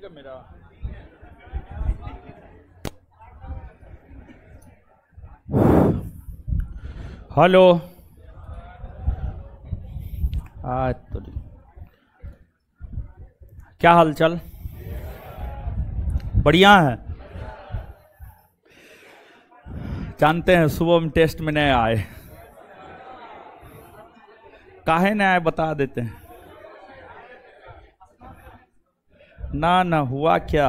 ठीक है मेरा। हेलो। तो क्या हालचाल? बढ़िया है। जानते हैं सुबह में टेस्ट में नहीं आए, काहे नहीं आए बता देते हैं। ना हुआ क्या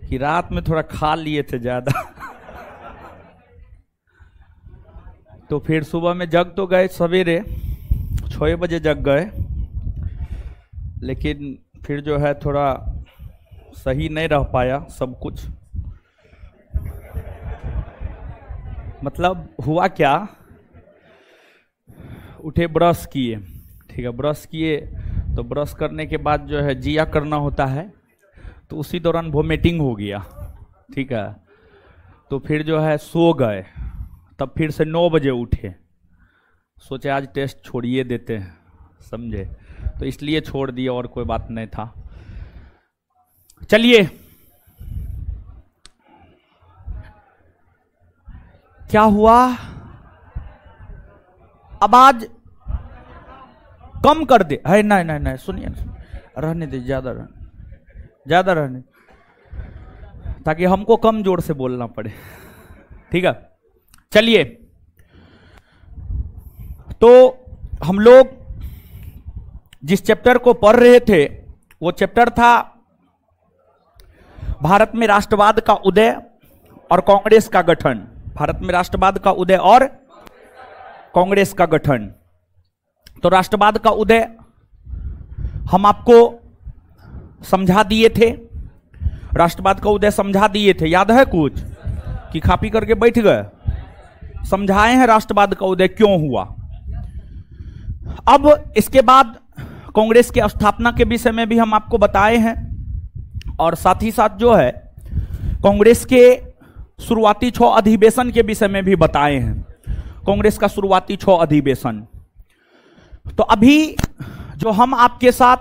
कि रात में थोड़ा खा लिए थे ज्यादा तो फिर सुबह में जग तो गए, सवेरे 6 बजे जग गए, लेकिन फिर जो है थोड़ा सही नहीं रह पाया सब कुछ। मतलब हुआ क्या, उठे ब्रश किए, ठीक है, ब्रश किए तो ब्रश करने के बाद जो है जिया करना होता है, तो उसी दौरान वोमिटिंग हो गया, ठीक है। तो फिर जो है सो गए, तब फिर से 9 बजे उठे, सोचे आज टेस्ट छोड़िए देते हैं, समझे, तो इसलिए छोड़ दिया और कोई बात नहीं था। चलिए, क्या हुआ, आवाज कम कर दे। है नहीं सुनिए, रहने दे, ज्यादा रहने, ताकि हमको कम जोर से बोलना पड़े, ठीक है। चलिए, तो हम लोग जिस चैप्टर को पढ़ रहे थे वो चैप्टर था भारत में राष्ट्रवाद का उदय और कांग्रेस का गठन। भारत में राष्ट्रवाद का उदय और कांग्रेस का गठन। तो राष्ट्रवाद का उदय हम आपको समझा दिए थे, राष्ट्रवाद का उदय समझा दिए थे, याद है कुछ कि खा पी करके बैठ गए? समझाए हैं राष्ट्रवाद का उदय क्यों हुआ। अब इसके बाद कांग्रेस के स्थापना के विषय में भी हम आपको बताए हैं, और साथ ही साथ जो है कांग्रेस के शुरुआती 6 अधिवेशन के विषय में भी बताए हैं, कांग्रेस का शुरुआती 6 अधिवेशन। तो अभी जो हम आपके साथ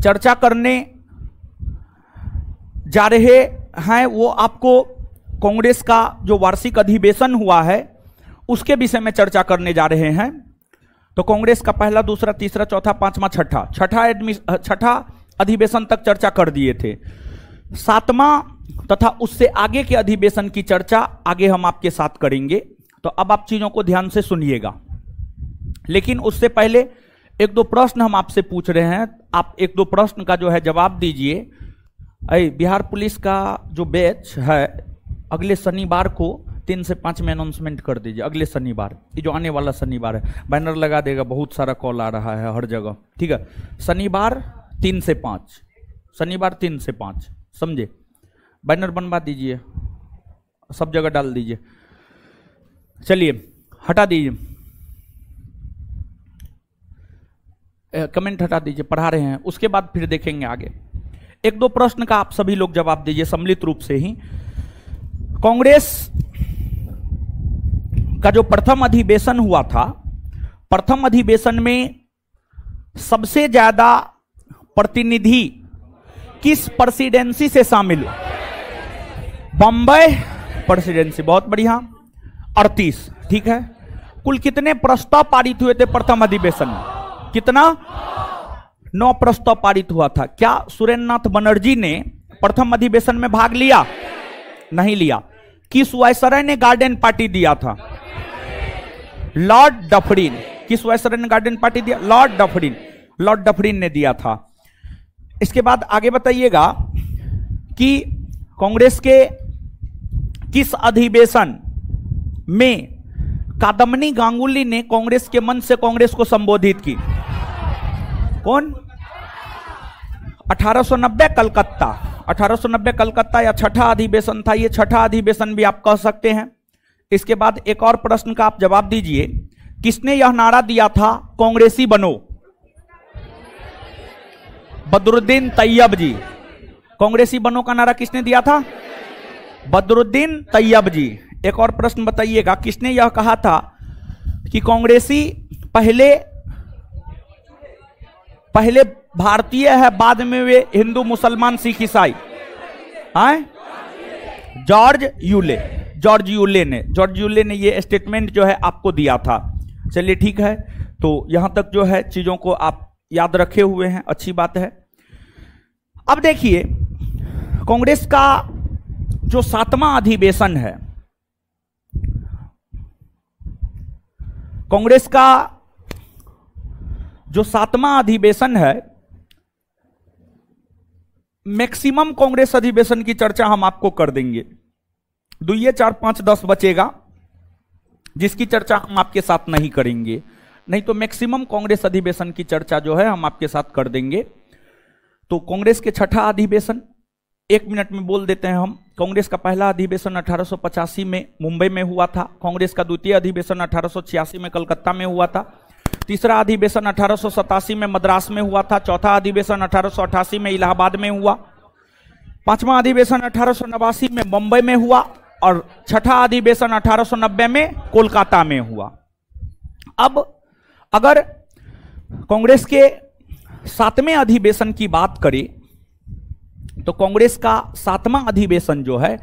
चर्चा करने जा रहे हैं वो आपको कांग्रेस का जो वार्षिक अधिवेशन हुआ है उसके विषय में चर्चा करने जा रहे हैं। तो कांग्रेस का पहला, दूसरा, तीसरा, चौथा, पांचवा, छठा अधिवेशन तक चर्चा कर दिए थे। 7वां तथा उससे आगे के अधिवेशन की चर्चा आगे हम आपके साथ करेंगे। तो अब आप चीजों को ध्यान से सुनिएगा, लेकिन उससे पहले 1-2 प्रश्न हम आपसे पूछ रहे हैं, आप 1-2 प्रश्न का जो है जवाब दीजिए। बिहार पुलिस का जो बैच है अगले शनिवार को 3 से 5 में अनाउंसमेंट कर दीजिए। अगले शनिवार, ये जो आने वाला शनिवार है, बैनर लगा देगा, बहुत सारा कॉल आ रहा है हर जगह, ठीक है। शनिवार 3 से 5, शनिवार 3 से 5, समझे। बैनर बनवा दीजिए, सब जगह डाल दीजिए। चलिए, हटा दीजिए, कमेंट हटा दीजिए, पढ़ा रहे हैं, उसके बाद फिर देखेंगे आगे। 1-2 प्रश्न का आप सभी लोग जवाब दीजिए सम्मिलित रूप से ही। कांग्रेस का जो प्रथम अधिवेशन हुआ था, प्रथम अधिवेशन में सबसे ज्यादा प्रतिनिधि किस प्रेसिडेंसी से शामिल हुआ? बॉम्बे प्रेसिडेंसी, बहुत बढ़िया, 38, ठीक है। कुल कितने प्रस्ताव पारित हुए थे प्रथम अधिवेशन में? कितना? 9 प्रस्ताव पारित हुआ था। क्या सुरेंद्रनाथ बनर्जी ने प्रथम अधिवेशन में भाग लिया? नहीं लिया। किस वायसराय ने गार्डन पार्टी दिया था? Lord Dufferin. किस वायसराय ने गार्डन पार्टी दिया? लॉर्ड डफरिन ने दिया था। इसके बाद आगे बताइएगा कि कांग्रेस के किस अधिवेशन में कादम्बनी गांगुली ने कांग्रेस के मंच से कांग्रेस को संबोधित की? कौन? 1890 कलकत्ता, 1890 कलकत्ता या छठा अधिवेशन था, ये छठा अधिवेशन भी आप कह सकते हैं। इसके बाद एक और प्रश्न का आप जवाब दीजिए, किसने यह नारा दिया था कांग्रेसी बनो? बदरुद्दीन तैयब जी। कांग्रेसी बनो का नारा किसने दिया था? बदरुद्दीन तैयब जी। एक और प्रश्न बताइएगा, किसने यह कहा था कि कांग्रेसी पहले भारतीय है, बाद में वे हिंदू मुसलमान सिख ईसाई आए। जॉर्ज यूले ने ये स्टेटमेंट जो है आपको दिया था। चलिए ठीक है, तो यहां तक जो है चीजों को आप याद रखे हुए हैं, अच्छी बात है। अब देखिए कांग्रेस का जो 7वां अधिवेशन है, कांग्रेस का जो 7वां अधिवेशन है, मैक्सिमम कांग्रेस अधिवेशन की चर्चा हम आपको कर देंगे। 2 4 5 10 बचेगा जिसकी चर्चा हम आपके साथ नहीं करेंगे, नहीं तो मैक्सिमम कांग्रेस अधिवेशन की चर्चा जो है हम आपके साथ कर देंगे। तो कांग्रेस के 6ठा अधिवेशन 1 मिनट में बोल देते हैं हम। कांग्रेस का पहला अधिवेशन 1885 में मुंबई में हुआ था। कांग्रेस का द्वितीय अधिवेशन 1886 में कलकत्ता में हुआ था। तीसरा अधिवेशन 1887 में मद्रास में हुआ था। चौथा अधिवेशन 1888 में इलाहाबाद में हुआ। 5वां अधिवेशन 1889 में मुंबई में हुआ और 6ठा अधिवेशन 1890 में कोलकाता में हुआ। अब अगर कांग्रेस के 7वें अधिवेशन की बात करें तो कांग्रेस का 7वां अधिवेशन जो है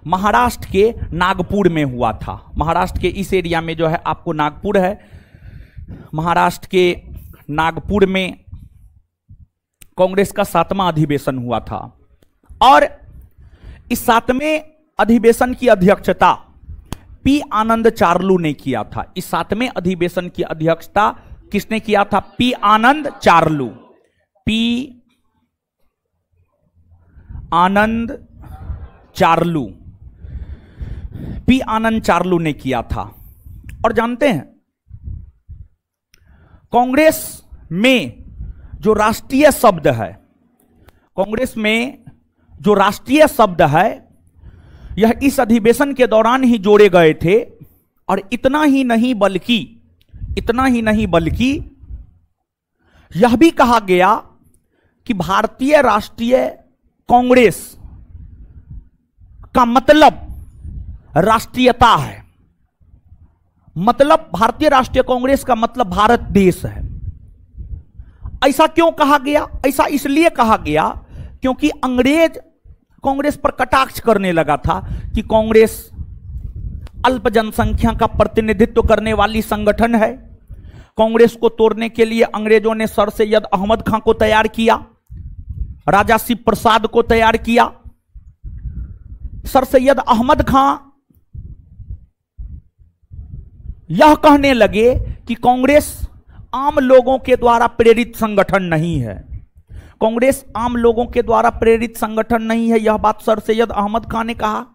महाराष्ट्र के नागपुर में हुआ था। महाराष्ट्र के इस एरिया में जो है आपको नागपुर है, महाराष्ट्र के नागपुर में कांग्रेस का 7वां अधिवेशन हुआ था। और इस 7वें अधिवेशन की अध्यक्षता पी आनंद चार्लू ने किया था। इस 7वें अधिवेशन की अध्यक्षता किसने किया था? पी आनंद चार्लू। पी आनंद चार्लू ने किया था। और जानते हैं कांग्रेस में जो राष्ट्रीय शब्द है, कांग्रेस में जो राष्ट्रीय शब्द है यह इस अधिवेशन के दौरान ही जोड़े गए थे। और इतना ही नहीं बल्कि यह भी कहा गया कि भारतीय राष्ट्रीय कांग्रेस का मतलब राष्ट्रीयता है। मतलब भारतीय राष्ट्रीय कांग्रेस का मतलब भारत देश है। ऐसा क्यों कहा गया? ऐसा इसलिए कहा गया क्योंकि अंग्रेज कांग्रेस पर कटाक्ष करने लगा था कि कांग्रेस अल्प जनसंख्या का प्रतिनिधित्व करने वाली संगठन है। कांग्रेस को तोड़ने के लिए अंग्रेजों ने सर सैयद अहमद खां को तैयार किया, राजा शिव प्रसाद को तैयार किया। सर सैयद अहमद खां यह कहने लगे कि कांग्रेस आम लोगों के द्वारा प्रेरित संगठन नहीं है। कांग्रेस आम लोगों के द्वारा प्रेरित संगठन नहीं है, यह बात सर सैयद अहमद खां ने कहा।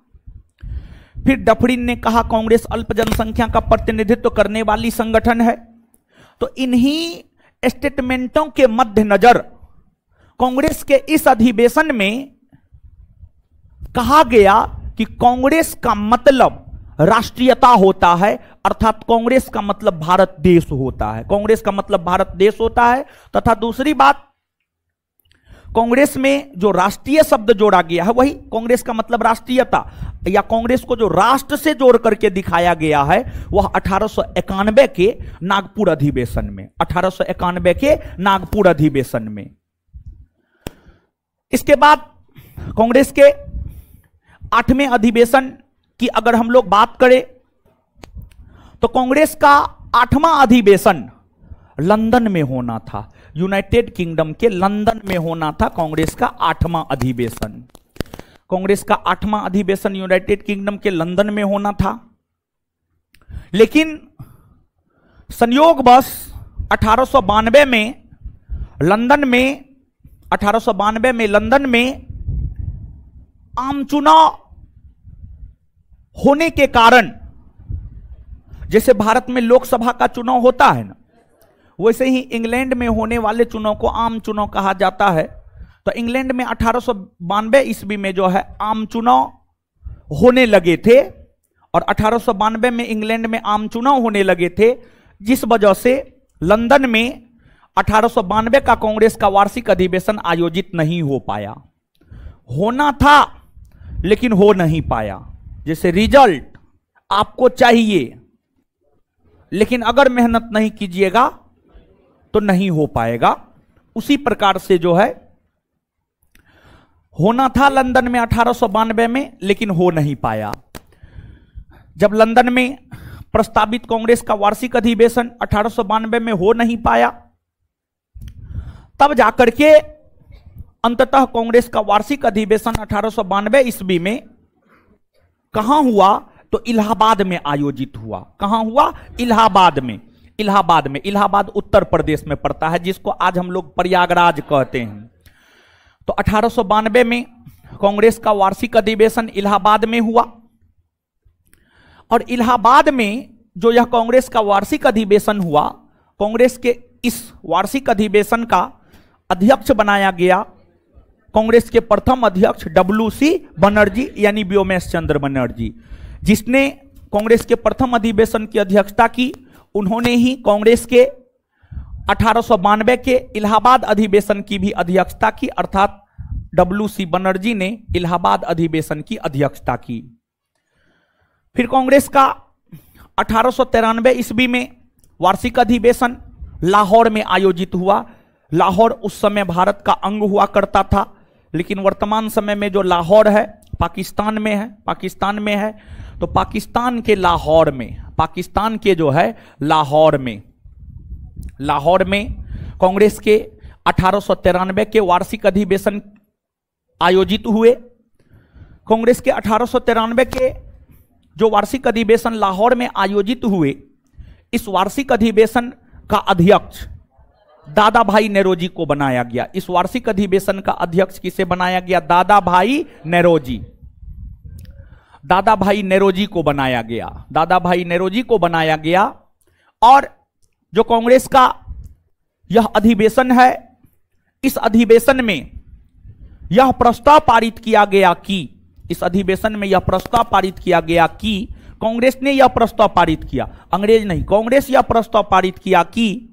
फिर डफरिन ने कहा कांग्रेस अल्प जनसंख्या का प्रतिनिधित्व करने वाली संगठन है। तो इन्हीं स्टेटमेंटों के मद्देनजर कांग्रेस के इस अधिवेशन में कहा गया कि कांग्रेस का मतलब राष्ट्रीयता होता है, अर्थात कांग्रेस का मतलब भारत देश होता है। कांग्रेस का मतलब भारत देश होता है। तथा दूसरी बात, कांग्रेस में जो राष्ट्रीय शब्द जोड़ा गया है वही कांग्रेस का मतलब राष्ट्रीयता, या कांग्रेस को जो राष्ट्र से जोड़ करके दिखाया गया है वह 1891 के नागपुर अधिवेशन में, 1891 के नागपुर अधिवेशन में। इसके बाद कांग्रेस के 8वें अधिवेशन की अगर हम लोग बात करें तो कांग्रेस का 8वां अधिवेशन लंदन में होना था। यूनाइटेड किंगडम के लंदन में होना था कांग्रेस का 8वां अधिवेशन। कांग्रेस का 8वां अधिवेशन यूनाइटेड किंगडम के लंदन में होना था। लेकिन संयोगवश 1892 में लंदन में आम चुनाव होने के कारण, जैसे भारत में लोकसभा का चुनाव होता है ना, वैसे ही इंग्लैंड में होने वाले चुनाव को आम चुनाव कहा जाता है। तो इंग्लैंड में 1892 ईस्वी में जो है आम चुनाव होने लगे थे, और 1892 में इंग्लैंड में आम चुनाव होने लगे थे, जिस वजह से लंदन में 1892 का कांग्रेस का वार्षिक अधिवेशन आयोजित नहीं हो पाया। होना था लेकिन हो नहीं पाया। जैसे रिजल्ट आपको चाहिए लेकिन अगर मेहनत नहीं कीजिएगा तो नहीं हो पाएगा। उसी प्रकार से जो है होना था लंदन में 1892 में, लेकिन हो नहीं पाया। जब लंदन में प्रस्तावित कांग्रेस का वार्षिक अधिवेशन 1892 में हो नहीं पाया, तब जाकर के अंततः कांग्रेस का वार्षिक अधिवेशन 1892 ईस्वी में कहां हुआ? तो इलाहाबाद में आयोजित हुआ। कहां हुआ? इलाहाबाद में। इलाहाबाद उत्तर प्रदेश में पड़ता है, जिसको आज हम लोग प्रयागराज कहते हैं। तो 1892 में कांग्रेस का वार्षिक अधिवेशन इलाहाबाद में हुआ, और इलाहाबाद में जो यह कांग्रेस का वार्षिक अधिवेशन हुआ, कांग्रेस के इस वार्षिक अधिवेशन का अध्यक्ष बनाया गया कांग्रेस के प्रथम अध्यक्ष WC बनर्जी, यानी व्योमेश चंद्र बनर्जी, जिसने कांग्रेस के प्रथम अधिवेशन की अध्यक्षता की। उन्होंने ही कांग्रेस के 1892 के इलाहाबाद अधिवेशन की भी अध्यक्षता की, अर्थात WC बनर्जी ने इलाहाबाद अधिवेशन की अध्यक्षता की। फिर कांग्रेस का 1893 ईस्वी में वार्षिक अधिवेशन लाहौर में आयोजित हुआ। लाहौर उस समय भारत का अंग हुआ करता था, लेकिन वर्तमान समय में जो लाहौर है पाकिस्तान में है। तो पाकिस्तान के लाहौर में, पाकिस्तान के जो है लाहौर में कांग्रेस के 1893 के वार्षिक अधिवेशन आयोजित हुए। कांग्रेस के 1893 के जो वार्षिक अधिवेशन लाहौर में आयोजित हुए, इस वार्षिक अधिवेशन का अध्यक्ष दादा भाई नेरोजी को बनाया गया। इस वार्षिक अधिवेशन का अध्यक्ष किसे बनाया गया? दादा भाई नेरोजी को बनाया गया। और जो कांग्रेस का यह अधिवेशन है, इस अधिवेशन में यह प्रस्ताव पारित किया गया कि कांग्रेस ने यह प्रस्ताव पारित किया, अंग्रेज नहीं, कांग्रेस यह प्रस्ताव पारित किया कि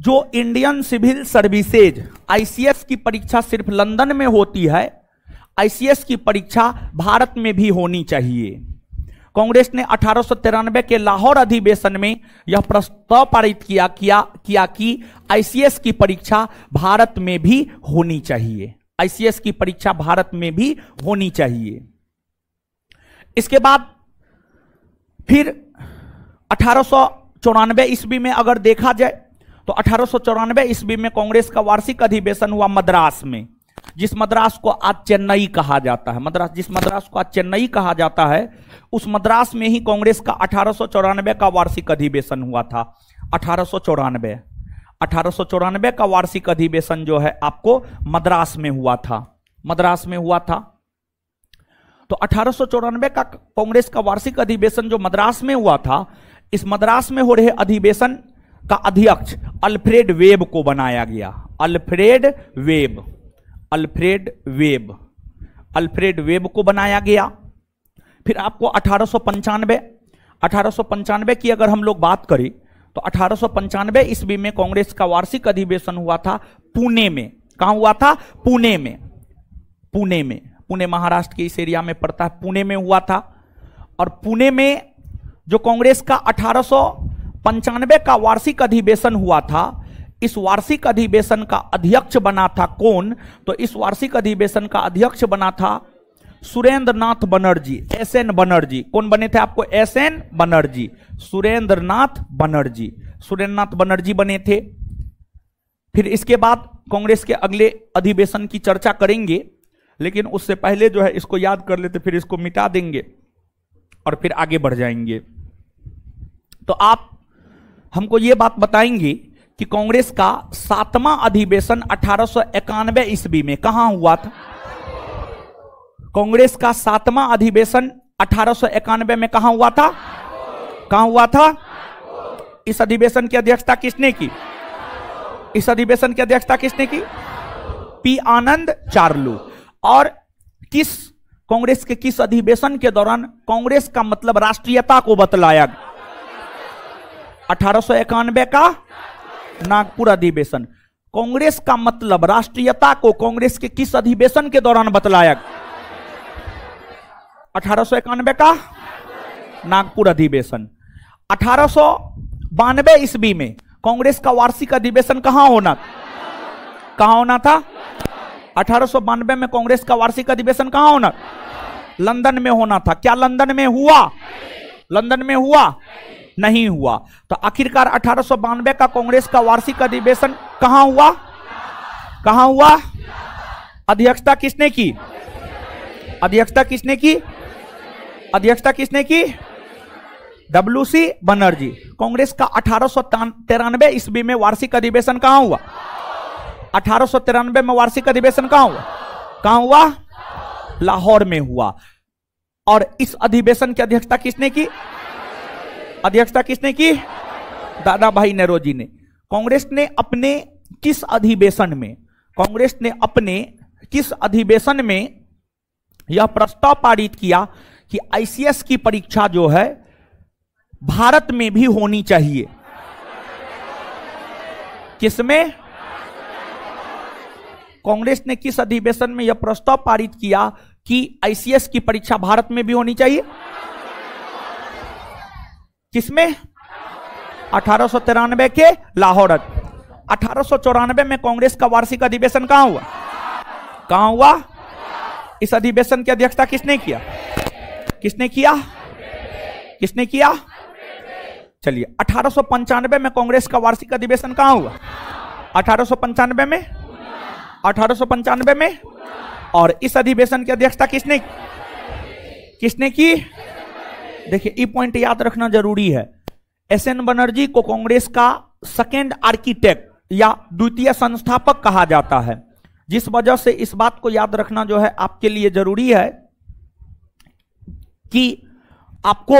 जो इंडियन सिविल सर्विसेज ICS की परीक्षा सिर्फ लंदन में होती है, ICS की परीक्षा भारत में भी होनी चाहिए। कांग्रेस ने 1893 के लाहौर अधिवेशन में यह प्रस्ताव पारित किया कि ICS की परीक्षा भारत में भी होनी चाहिए। ICS की परीक्षा भारत में भी होनी चाहिए। इसके बाद फिर 1894 ईस्वी में अगर देखा जाए तो 1894 ईस्वी में कांग्रेस का वार्षिक अधिवेशन हुआ मद्रास में, जिस मद्रास को आज चेन्नई कहा जाता है। उस मद्रास में ही कांग्रेस का 1894 का वार्षिक अधिवेशन हुआ था। 1894 का वार्षिक अधिवेशन जो है आपको मद्रास में हुआ था। तो 1894 का कांग्रेस का वार्षिक अधिवेशन जो मद्रास में हुआ था, इस मद्रास में हो रहे अधिवेशन का अध्यक्ष अल्फ्रेड वेब को बनाया गया। अल्फ्रेड वेब को बनाया गया। फिर आपको 1895 की अगर हम लोग बात करें तो 1895 ईस्वी में कांग्रेस का वार्षिक अधिवेशन हुआ था पुणे में। कहां हुआ था? पुणे में। पुणे महाराष्ट्र के इस एरिया में पड़ता है, पुणे में हुआ था। और पुणे में जो कांग्रेस का 1895 का वार्षिक अधिवेशन हुआ था, इस वार्षिक अधिवेशन का अध्यक्ष बना था कौन? तो इस वार्षिक अधिवेशन का अध्यक्ष बना था सुरेंद्रनाथ बनर्जी, SN बनर्जी। कौन बने थे आपको? SN बनर्जी, सुरेंद्रनाथ बनर्जी बने थे। फिर इसके बाद कांग्रेस के अगले अधिवेशन की चर्चा करेंगे, लेकिन उससे पहले जो है इसको याद कर लेते, फिर इसको मिटा देंगे और फिर आगे बढ़ जाएंगे। तो आप हमको ये बात बताएंगे कि कांग्रेस का 7वां अधिवेशन 1891 ईस्वी में कहां हुआ था? कांग्रेस का 7वां अधिवेशन 1891 में कहां हुआ था? इस अधिवेशन की अध्यक्षता किसने की? P आनंद चार्लू। और कांग्रेस के किस अधिवेशन के दौरान कांग्रेस का मतलब राष्ट्रीयता को बतलाया? 1891 का नागपुर अधिवेशन। कांग्रेस का मतलब राष्ट्रीयता को कांग्रेस के किस अधिवेशन के दौरान बतलाया? 1891 का नागपुर अधिवेशन। 1892 ईस्वी में कांग्रेस का वार्षिक अधिवेशन कहां होना? कहां होना था? 1892 में कांग्रेस का वार्षिक अधिवेशन कहां होना? लंदन में होना था। क्या लंदन में हुआ? लंदन में हुआ? नहीं हुआ। तो आखिरकार 1892 का कांग्रेस का वार्षिक अधिवेशन कहां हुआ? कहां हुआ? अध्यक्षता किसने की? अध्यक्षता किसने की? अध्यक्षता किसने की? WC बनर्जी। कांग्रेस का 1893 ईस्वी में वार्षिक अधिवेशन कहां हुआ? 1893 में वार्षिक अधिवेशन कहां हुआ? कहां हुआ? लाहौर में हुआ। और इस अधिवेशन की अध्यक्षता किसने की? अध्यक्षता किसने की? दादा भाई नेरोजी ने। कांग्रेस ने अपने किस अधिवेशन में, कांग्रेस ने अपने किस अधिवेशन में यह प्रस्ताव पारित किया कि ICS की परीक्षा जो है भारत में भी होनी चाहिए? किसमें? कांग्रेस ने किस अधिवेशन में यह प्रस्ताव पारित किया कि ICS की परीक्षा भारत में भी होनी चाहिए? किसमें? 1893 के लाहौर। 1894 में कांग्रेस का वार्षिक अधिवेशन कहां हुआ? कहां हुआ? इस अधिवेशन की अध्यक्षता किसने किया? किसने किया? किसने किया? चलिए, 1895 में कांग्रेस का वार्षिक अधिवेशन कहां हुआ? 1895 में? 1895 में। और इस अधिवेशन की अध्यक्षता किसने किसने की? देखिए, ये पॉइंट याद रखना जरूरी है। SN बनर्जी को कांग्रेस का सेकेंड आर्किटेक्ट या द्वितीय संस्थापक कहा जाता है, जिस वजह से इस बात को याद रखना जो है आपके लिए जरूरी है कि आपको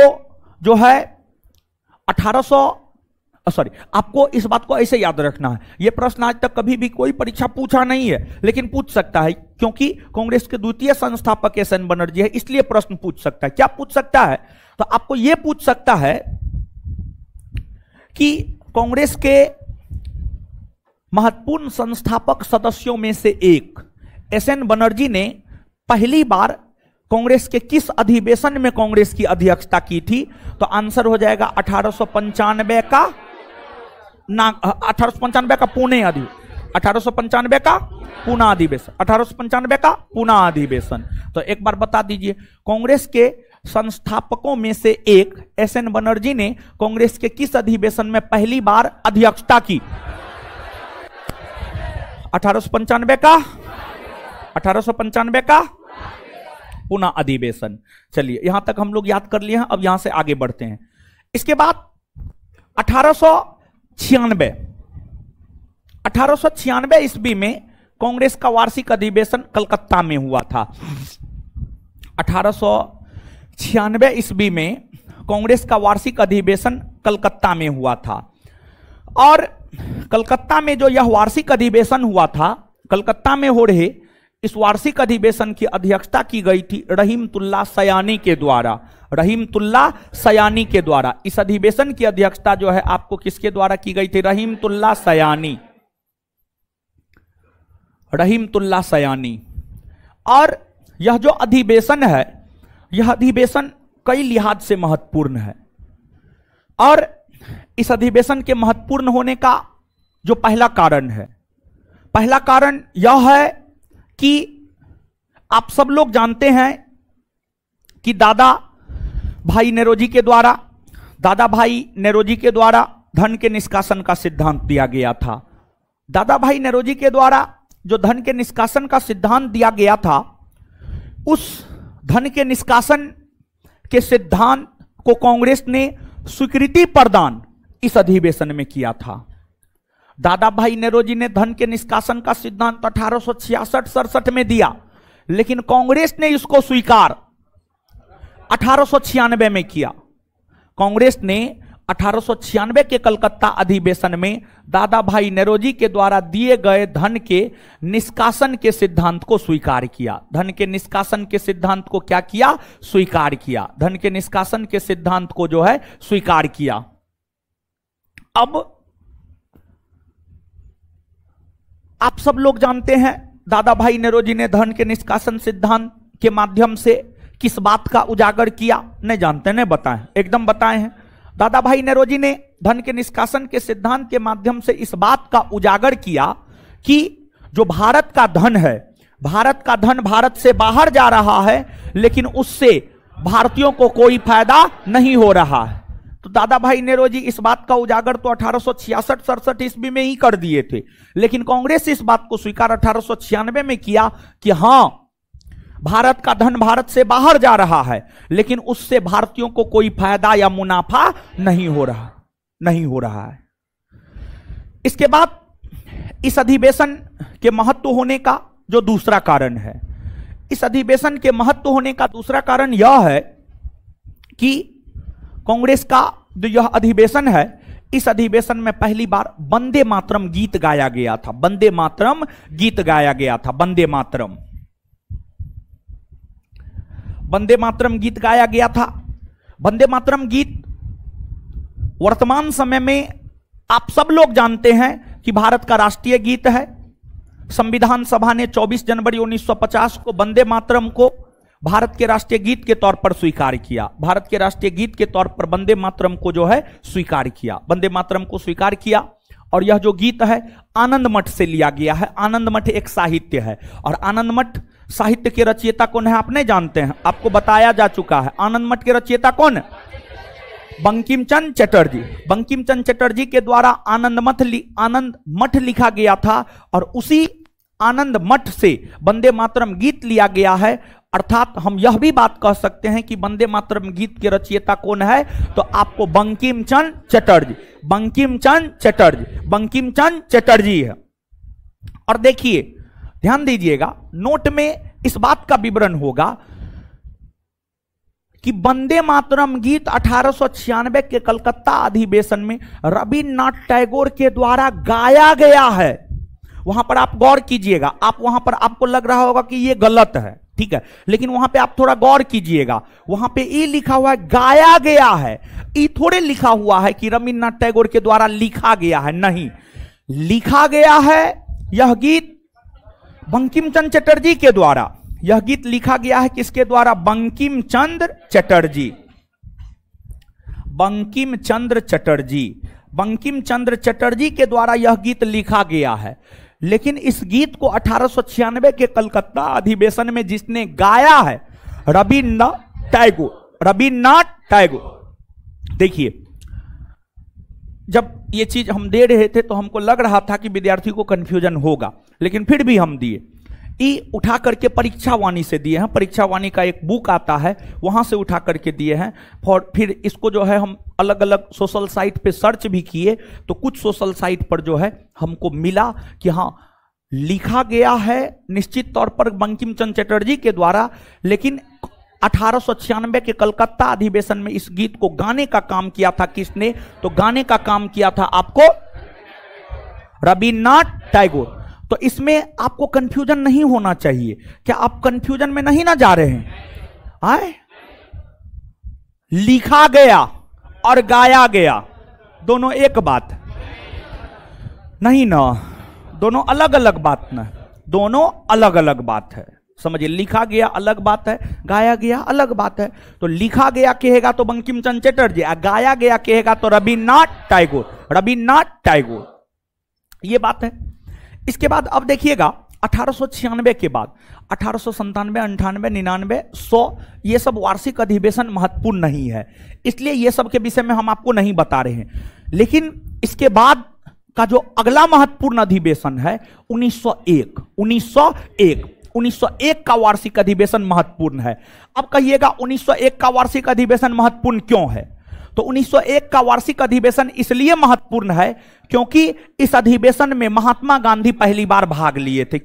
जो है आपको इस बात को ऐसे याद रखना है। यह प्रश्न आज तक कभी भी कोई परीक्षा पूछा नहीं है, लेकिन पूछ सकता है, क्योंकि कांग्रेस के द्वितीय संस्थापक SN बनर्जी है, इसलिए प्रश्न पूछ सकता है। क्या पूछ सकता है? तो आपको यह पूछ सकता है कि कांग्रेस के महत्वपूर्ण संस्थापक सदस्यों में से एक SN बनर्जी ने पहली बार कांग्रेस के किस अधिवेशन में कांग्रेस की अध्यक्षता की थी? तो आंसर हो जाएगा 1895 का 1895 का पुणे अधिवेशन। 1895 का पुणे अधिवेशन। 1895 का पुणे अधिवेशन। तो एक बार बता दीजिए, कांग्रेस के संस्थापकों में से एक SN बनर्जी ने कांग्रेस के किस अधिवेशन में पहली बार अध्यक्षता की? 1895 का 1895 का पुणे अधिवेशन। चलिए, यहां तक हम लोग याद कर लिए हैं। अब यहां से आगे बढ़ते हैं। इसके बाद 1896 ईस्वी में कांग्रेस का वार्षिक अधिवेशन कलकत्ता में हुआ था। 1896 ईस्वी में कांग्रेस का वार्षिक अधिवेशन कलकत्ता में हुआ था। और कलकत्ता में जो यह वार्षिक अधिवेशन हुआ था, कलकत्ता में हो रहे इस वार्षिक अधिवेशन की अध्यक्षता की गई थी रहीमतुल्लाह सयानी के द्वारा। रहीमतुल्लाह सयानी के द्वारा इस अधिवेशन की अध्यक्षता जो है आपको किसके द्वारा की गई थी? रहीमतुल्लाह सयानी। रहीमतुल्लाह सयानी। और यह जो अधिवेशन है, यह अधिवेशन कई लिहाज से महत्वपूर्ण है। और इस अधिवेशन के महत्वपूर्ण होने का जो पहला कारण है, पहला कारण यह है कि आप सब लोग जानते हैं कि दादा भाई नेरोजी के द्वारा धन के निष्कासन का सिद्धांत दिया गया था। दादा भाई नेरोजी के द्वारा जो धन के निष्कासन का सिद्धांत दिया गया था, उस धन के निष्कासन के सिद्धांत को कांग्रेस ने स्वीकृति प्रदान इस अधिवेशन में किया था। दादा भाई नेरोजी ने धन के निष्कासन का सिद्धांत 1866-67 में दिया, लेकिन कांग्रेस ने इसको स्वीकार 1896 में किया। कांग्रेस ने 1896 के कलकत्ता अधिवेशन में दादा भाई नेरोजी के द्वारा दिए गए धन के निष्कासन के सिद्धांत को स्वीकार किया। धन के निष्कासन के सिद्धांत को क्या किया? स्वीकार किया। धन के निष्कासन के सिद्धांत को जो है स्वीकार किया। अब आप सब लोग जानते हैं दादा भाई नेरोजी ने धन के निष्कासन सिद्धांत के माध्यम से किस बात का उजागर किया? नहीं जानते? नहीं बताएं? एकदम बताए हैं। दादा भाई नेरोजी ने धन के निष्कासन के सिद्धांत के माध्यम से इस बात का उजागर किया कि जो भारत का धन है, भारत का धन भारत से बाहर जा रहा है, लेकिन उससे भारतीयों को कोई फायदा नहीं हो रहा है। तो दादा भाई नेहरू इस बात का उजागर तो 1866-67 ईस्वी में ही कर दिए थे, लेकिन कांग्रेस इस बात को स्वीकार 1896 में किया कि हां, भारत का धन भारत से बाहर जा रहा है, लेकिन उससे भारतीयों को कोई फायदा या मुनाफा नहीं हो रहा है। इसके बाद इस अधिवेशन के महत्व होने का जो दूसरा कारण है, इस अधिवेशन के महत्व होने का दूसरा कारण यह है कि कांग्रेस का जो यह अधिवेशन है, इस अधिवेशन में पहली बार वंदे मातरम गीत गाया गया था। वंदे मातरम गीत गाया गया था। वंदे मातरम गीत गाया गया था। वंदे मातरम गीत वर्तमान समय में आप सब लोग जानते हैं कि भारत का राष्ट्रीय गीत है। संविधान सभा ने 24 जनवरी 1950 को वंदे मातरम को भारत के राष्ट्रीय गीत के तौर पर स्वीकार किया। भारत के राष्ट्रीय गीत के तौर पर वंदे मातरम को जो है स्वीकार किया, वंदे मातरम को स्वीकार किया। और यह जो गीत है आनंद मठ से लिया गया है। आनंद मठ एक साहित्य है, और आनंद मठ साहित्य के रचयिता कौन है आप नहीं जानते हैं, आपको बताया जा चुका है। आनंद मठ के रचयिता कौन है? बंकिम चंद्र चटर्जी। बंकिम चंद्र चटर्जी के द्वारा आनंद मठ लिखा गया था, और उसी आनंद मठ से वंदे मातरम गीत लिया गया है। अर्थात हम यह भी बात कह सकते हैं कि वंदे मातरम गीत के रचयिता कौन है, तो आपको बंकिम चंद्र चटर्जी है। और देखिए, ध्यान दीजिएगा, नोट में इस बात का विवरण होगा कि वंदे मातरम गीत 1896 के कलकत्ता अधिवेशन में रविन्द्रनाथ टैगोर के द्वारा गाया गया है। वहां पर आप गौर कीजिएगा, वहां पर आपको लग रहा होगा कि यह गलत है, ठीक है, लेकिन वहां पे आप थोड़ा गौर कीजिएगा, वहां पे ये लिखा हुआ है गाया गया है। ये थोड़े लिखा हुआ है कि रविन्द्रनाथ टैगोर के द्वारा लिखा गया है, नहीं, लिखा गया है यह गीत बंकिम चंद्र चटर्जी के द्वारा। यह गीत लिखा गया है किसके द्वारा? बंकिम चंद्र चटर्जी के द्वारा यह गीत लिखा गया है। लेकिन इस गीत को 1896 के कलकत्ता अधिवेशन में जिसने गाया है, रविन्द्रनाथ टैगोर। देखिए, जब ये चीज हम दे रहे थे तो हमको लग रहा था कि विद्यार्थी को कंफ्यूजन होगा, लेकिन फिर भी हम दिए। उठा करके परीक्षा वाणी से दिए हैं। परीक्षा वाणी का एक बुक आता है, वहां से उठा करके दिए हैं। और फिर इसको जो है हम अलग अलग सोशल साइट पे सर्च भी किए, तो कुछ सोशल साइट पर जो है हमको मिला कि हाँ, लिखा गया है निश्चित तौर पर बंकिम चंद्र चटर्जी के द्वारा, लेकिन 1896 के कलकत्ता अधिवेशन में इस गीत को गाने का काम किया था किसने? तो गाने का काम किया था आपको रविन्द्रनाथ टैगोर। तो इसमें आपको कंफ्यूजन नहीं होना चाहिए। क्या आप कंफ्यूजन में नहीं ना जा रहे हैं? आए, लिखा गया और गाया गया दोनों एक बात नहीं ना, दोनों अलग अलग बात ना, दोनों अलग अलग बात है। समझिए, लिखा गया अलग बात है, गाया गया अलग बात है। तो लिखा गया कहेगा तो बंकिम चंद्र चटर्जी, गाया गया कहेगा तो रविन्द्रनाथ टैगोर। ये बात है। इसके बाद अब देखिएगा, 1896 के बाद 1897, 98, 99, 100 ये सब वार्षिक अधिवेशन महत्वपूर्ण नहीं है, इसलिए ये सब के विषय में हम आपको नहीं बता रहे हैं। लेकिन इसके बाद का जो अगला महत्वपूर्ण अधिवेशन है 1901 का वार्षिक अधिवेशन महत्वपूर्ण है। अब कहिएगा 1901 का वार्षिक अधिवेशन महत्वपूर्ण क्यों है? तो 1901 का वार्षिक अधिवेशन इसलिए महत्वपूर्ण है क्योंकि इस अधिवेशन में महात्मा गांधी पहली बार भाग लिए थे।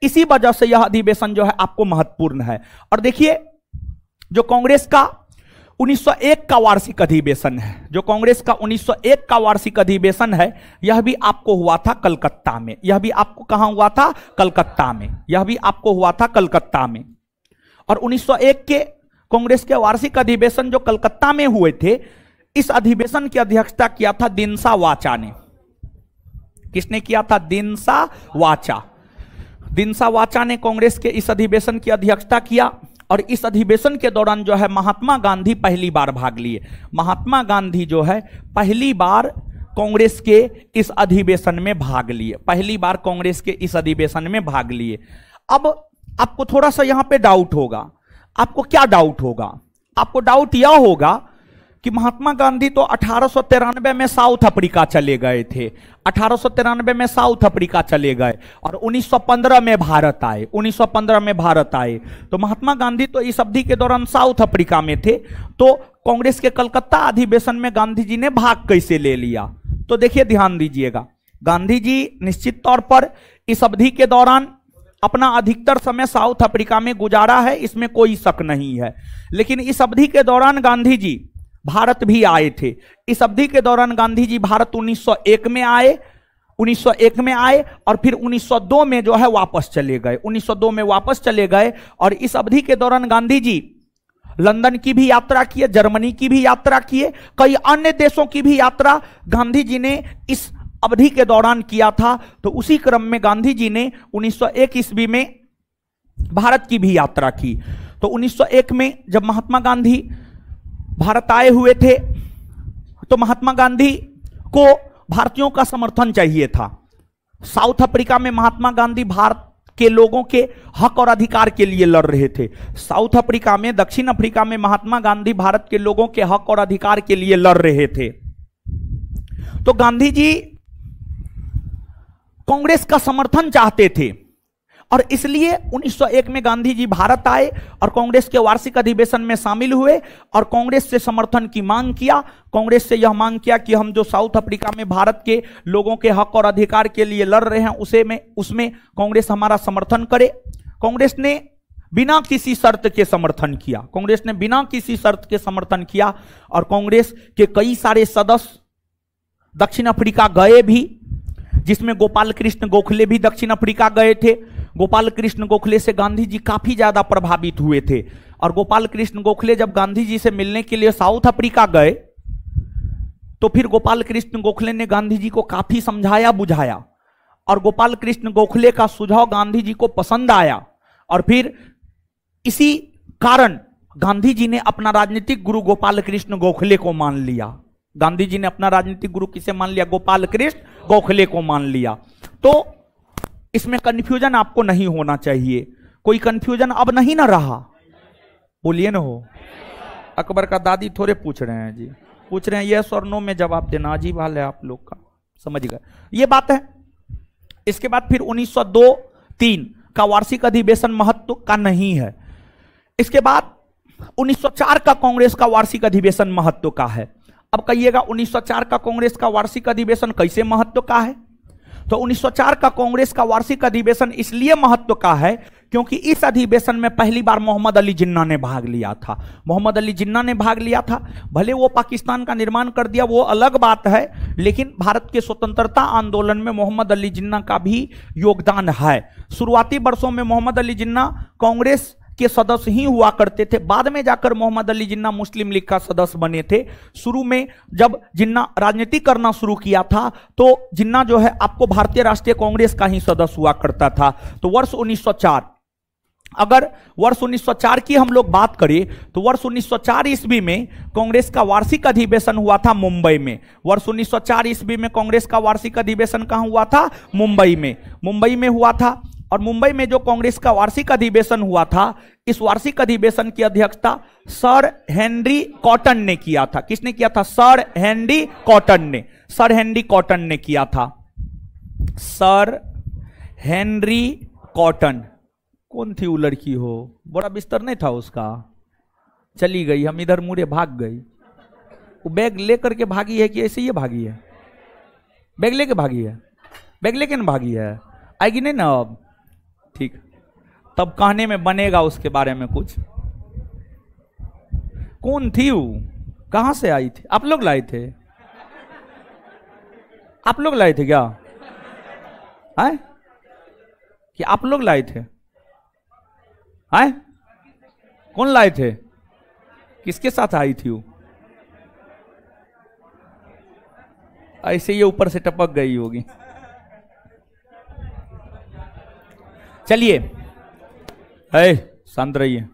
इसी वजह से यह अधिवेशन जो है आपको महत्वपूर्ण है। और देखिए, जो कांग्रेस का 1901 का वार्षिक अधिवेशन है, जो कांग्रेस का 1901 का वार्षिक अधिवेशन है, यह भी आपको हुआ था कलकत्ता में। यह भी आपको कहां हुआ था? कलकत्ता में। यह भी आपको हुआ था कलकत्ता में। और 1901 के कांग्रेस के वार्षिक अधिवेशन जो कलकत्ता में हुए थे, इस अधिवेशन की अध्यक्षता किया था दिनसा वाचा ने। किसने किया था? दिनसा वाचा ने कांग्रेस के इस अधिवेशन की अध्यक्षता किया। और इस अधिवेशन के दौरान जो है महात्मा गांधी पहली बार भाग लिए। महात्मा गांधी जो है पहली बार कांग्रेस के इस अधिवेशन में भाग लिए, पहली बार कांग्रेस के इस अधिवेशन में भाग लिए। अब आपको थोड़ा सा यहां पे डाउट होगा। आपको क्या डाउट होगा? आपको डाउट यह होगा कि महात्मा गांधी तो 1893 में साउथ अफ्रीका चले गए थे, 1893 में साउथ अफ्रीका चले गए और 1915 में भारत आए, 1915 में भारत आए। तो महात्मा गांधी तो इस अवधि के दौरान साउथ अफ्रीका में थे, तो कांग्रेस के कलकत्ता अधिवेशन में गांधी जी ने भाग कैसे ले लिया? तो देखिए, ध्यान दीजिएगा, गांधी जी निश्चित तौर पर इस अवधि के दौरान अपना अधिकतर समय साउथ अफ्रीका में गुजारा है, इसमें कोई शक नहीं है। लेकिन इस अवधि के दौरान गांधी जी भारत भी आए थे। इस अवधि के दौरान गांधी जी भारत 1901 में आए, 1901 में आए और फिर 1902 में जो है वापस चले गए, 1902 में वापस चले गए। और इस अवधि के दौरान गांधी जी लंदन की भी यात्रा किए, जर्मनी की भी यात्रा किए, कई अन्य देशों की भी यात्रा गांधी जी ने इस अवधि के दौरान किया था। तो उसी क्रम में गांधी जी ने 1901 ईस्वी में भारत की भी यात्रा की। तो 1901 में जब महात्मा गांधी भारत आए हुए थे तो महात्मा गांधी को भारतीयों का समर्थन चाहिए था। साउथ अफ्रीका में महात्मा गांधी भारत के लोगों के हक और अधिकार के लिए लड़ रहे थे। साउथ अफ्रीका में, दक्षिण अफ्रीका में महात्मा गांधी भारत के लोगों के हक और अधिकार के लिए लड़ रहे थे। तो गांधी जी कांग्रेस का समर्थन चाहते थे और इसलिए 1901 में गांधी जी भारत आए और कांग्रेस के वार्षिक अधिवेशन में शामिल हुए और कांग्रेस से समर्थन की मांग किया। कांग्रेस से यह मांग किया कि हम जो साउथ अफ्रीका में भारत के लोगों के हक और अधिकार के लिए लड़ रहे हैं उसमें कांग्रेस हमारा समर्थन करे। कांग्रेस ने बिना किसी शर्त के समर्थन किया, कांग्रेस ने बिना किसी शर्त के समर्थन किया और कांग्रेस के कई सारे सदस्य दक्षिण अफ्रीका गए भी, जिसमें गोपाल कृष्ण गोखले भी दक्षिण अफ्रीका गए थे। गोपाल कृष्ण गोखले से गांधी जी काफी ज्यादा प्रभावित हुए थे और गोपाल कृष्ण गोखले जब गांधी जी से मिलने के लिए साउथ अफ्रीका गए तो फिर गोपाल कृष्ण गोखले ने गांधी जी को काफी समझाया बुझाया और गोपाल कृष्ण गोखले का सुझाव गांधी जी को पसंद आया और फिर इसी कारण गांधी जी ने अपना राजनीतिक गुरु गोपाल कृष्ण गोखले को मान लिया। गांधी जी ने अपना राजनीतिक गुरु किसे मान लिया? गोपाल कृष्ण गोखले को मान लिया। तो इसमें कंफ्यूजन आपको नहीं होना चाहिए। कोई कंफ्यूजन अब नहीं ना रहा? बोलिए ना हो। अकबर का दादी थोड़े पूछ रहे हैं जी, पूछ रहे हैं यस और नो में जवाब देना। अजीब हाल है आप लोग का, समझ गए? ये बात है। इसके बाद फिर 1902-03 का वार्षिक अधिवेशन महत्व का नहीं है। इसके बाद 1904 का कांग्रेस का वार्षिक अधिवेशन महत्व का है। अब कहिएगा 1904 का कांग्रेस का वार्षिक अधिवेशन कैसे महत्व का है? तो 1904 का कांग्रेस का वार्षिक अधिवेशन इसलिए महत्व का है क्योंकि इस अधिवेशन में पहली बार मोहम्मद अली जिन्ना ने भाग लिया था। मोहम्मद अली जिन्ना ने भाग लिया था। भले वो पाकिस्तान का निर्माण कर दिया, वो अलग बात है, लेकिन भारत के स्वतंत्रता आंदोलन में मोहम्मद अली जिन्ना का भी योगदान है। शुरुआती वर्षों में मोहम्मद अली जिन्ना कांग्रेस के सदस्य ही हुआ करते थे, बाद में जाकर मोहम्मद अली जिन्ना मुस्लिम लीग का सदस्य बने थे। शुरू में जब जिन्ना राजनीति करना शुरू किया था तो जिन्ना जो है आपको भारतीय राष्ट्रीय कांग्रेस का ही सदस्य हुआ करता था। तो वर्ष 1904, अगर वर्ष 1904 की हम लोग बात करें तो वर्ष 1904 ईस्वी में कांग्रेस का वार्षिक अधिवेशन हुआ था मुंबई में। वर्ष 1904 ईस्वी में कांग्रेस का वार्षिक अधिवेशन कहां हुआ था? मुंबई में। मुंबई में हुआ था और मुंबई में जो कांग्रेस का वार्षिक अधिवेशन हुआ था, इस वार्षिक अधिवेशन की अध्यक्षता सर हेनरी कॉटन ने किया था। किसने किया था? सर हेनरी कॉटन ने। सर हेनरी कॉटन ने किया था। Sir Henry cotton. कौन थी वो लड़की? हो बड़ा बिस्तर नहीं था उसका, चली गई, हम इधर मुड़े भाग गई। वो बैग लेकर के भागी है कि ऐसे ही भागी है? बैग लेके भागी है। बैग लेके ना भागी है, आएगी नहीं ना अब? ठीक, तब कहने में बनेगा उसके बारे में कुछ। कौन थी वो? कहां से आई थी? आप लोग लाए थे? आप लोग लाए थे क्या? है कि आप लोग लाए थे? है कौन लाए थे? किसके साथ आई थी वो? ऐसे ये ऊपर से टपक गई होगी। चलिए, शांत रहिए।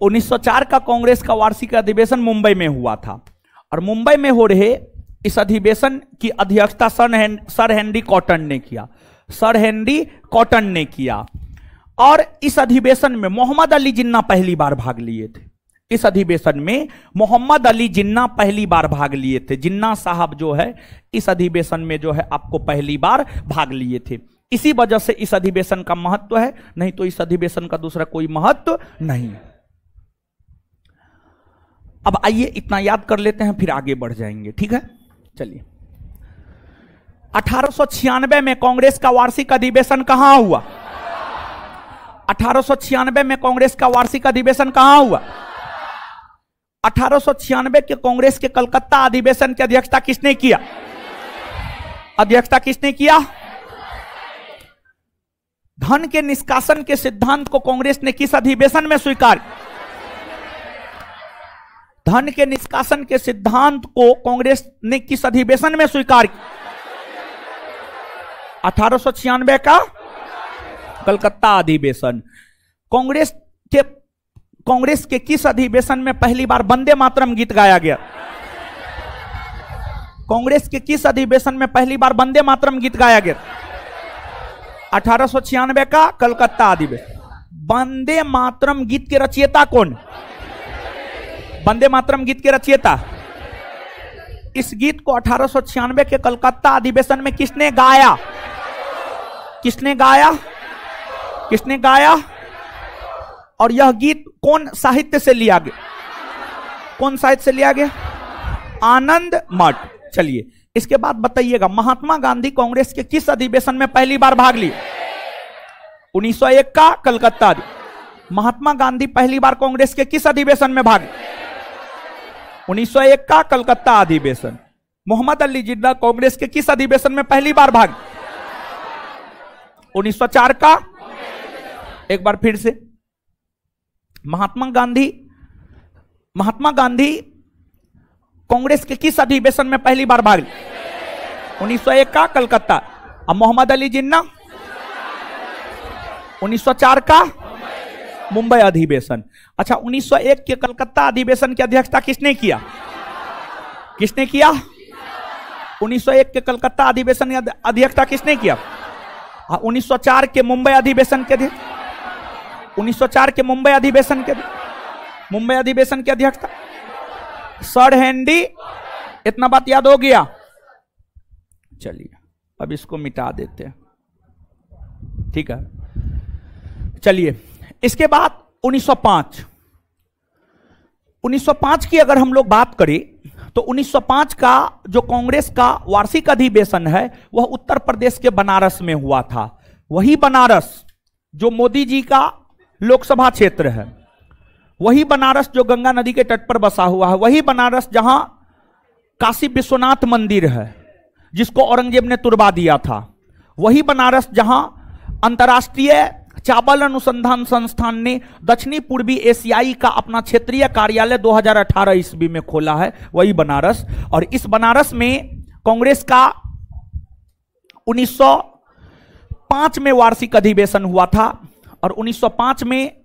1904 का कांग्रेस का वार्षिक अधिवेशन मुंबई में हुआ था और मुंबई में हो रहे इस अधिवेशन की अध्यक्षता सर हेनरी कॉटन ने किया। सर हेनरी कॉटन ने किया। और इस अधिवेशन में मोहम्मद अली जिन्ना पहली बार भाग लिए थे। इस अधिवेशन में मोहम्मद अली जिन्ना पहली बार भाग लिए थे। जिन्ना साहब जो है इस अधिवेशन में जो है आपको पहली बार भाग लिए थे। इसी वजह से इस अधिवेशन का महत्व है, नहीं तो इस अधिवेशन का दूसरा कोई महत्व नहीं है। अब आइए इतना याद कर लेते हैं, फिर आगे बढ़ जाएंगे, ठीक है। चलिए, 1896 में कांग्रेस का वार्षिक अधिवेशन कहां हुआ? 1896 में कांग्रेस का वार्षिक अधिवेशन कहां हुआ? 1896 के कांग्रेस के कलकत्ता अधिवेशन की अध्यक्षता किसने किया? अध्यक्षता किसने किया? धन के निष्कासन के सिद्धांत को कांग्रेस ने किस अधिवेशन में स्वीकार? धन के निष्कासन के सिद्धांत को कांग्रेस ने किस अधिवेशन में स्वीकार किया? 1896 का कलकत्ता अधिवेशन। कांग्रेस के किस अधिवेशन में पहली बार वंदे मातरम गीत गाया गया? कांग्रेस के किस अधिवेशन में पहली बार वंदे मातरम गीत गाया गया? 1896 का कलकत्ता अधिवेशन। वंदे मातरम गीत के रचयिता कौन? वंदे मातरम गीत के रचयिता। इस गीत को 1896 के कलकत्ता अधिवेशन में किसने गाया? किसने गाया? किसने गाया? और यह गीत कौन साहित्य से लिया गया? कौन साहित्य से लिया गया? आनंद मठ। चलिए, इसके बाद बताइएगा, महात्मा गांधी कांग्रेस के किस अधिवेशन में पहली बार भाग लिए? 1901 का कलकत्ता। महात्मा गांधी पहली बार कांग्रेस के किस अधिवेशन में भाग? 1901 का कलकत्ता अधिवेशन। मोहम्मद अली जिन्ना कांग्रेस के किस अधिवेशन में पहली बार भाग? 1904 का। एक बार फिर से, महात्मा गांधी कांग्रेस के किस अधिवेशन में पहली बार भाग? 1901 का कलकत्ता। अब मोहम्मद अली जिन्ना 1904 का मुंबई अधिवेशन। अच्छा, 1901 के कलकत्ता अधिवेशन की अध्यक्षता किसने किया? किसने किया? 1901 के कलकत्ता अधिवेशन की अध्यक्षता किसने किया? 1904 के मुंबई अधिवेशन के 1904 के मुंबई अधिवेशन की अध्यक्षता सर हेनरी। इतना बात याद हो गया? चलिए, अब इसको मिटा देते हैं, ठीक है। चलिए, इसके बाद 1905 की अगर हम लोग बात करें तो 1905 का जो कांग्रेस का वार्षिक अधिवेशन है वह उत्तर प्रदेश के बनारस में हुआ था। वही बनारस जो मोदी जी का लोकसभा क्षेत्र है, वही बनारस जो गंगा नदी के तट पर बसा हुआ है, वही बनारस जहां काशी विश्वनाथ मंदिर है जिसको औरंगजेब ने तुड़वा दिया था, वही बनारस जहां अंतर्राष्ट्रीय चावल अनुसंधान संस्थान ने दक्षिणी पूर्वी एशियाई का अपना क्षेत्रीय कार्यालय 2018 ईस्वी में खोला है, वही बनारस। और इस बनारस में कांग्रेस का 1905 में वार्षिक अधिवेशन हुआ था। और 1905 में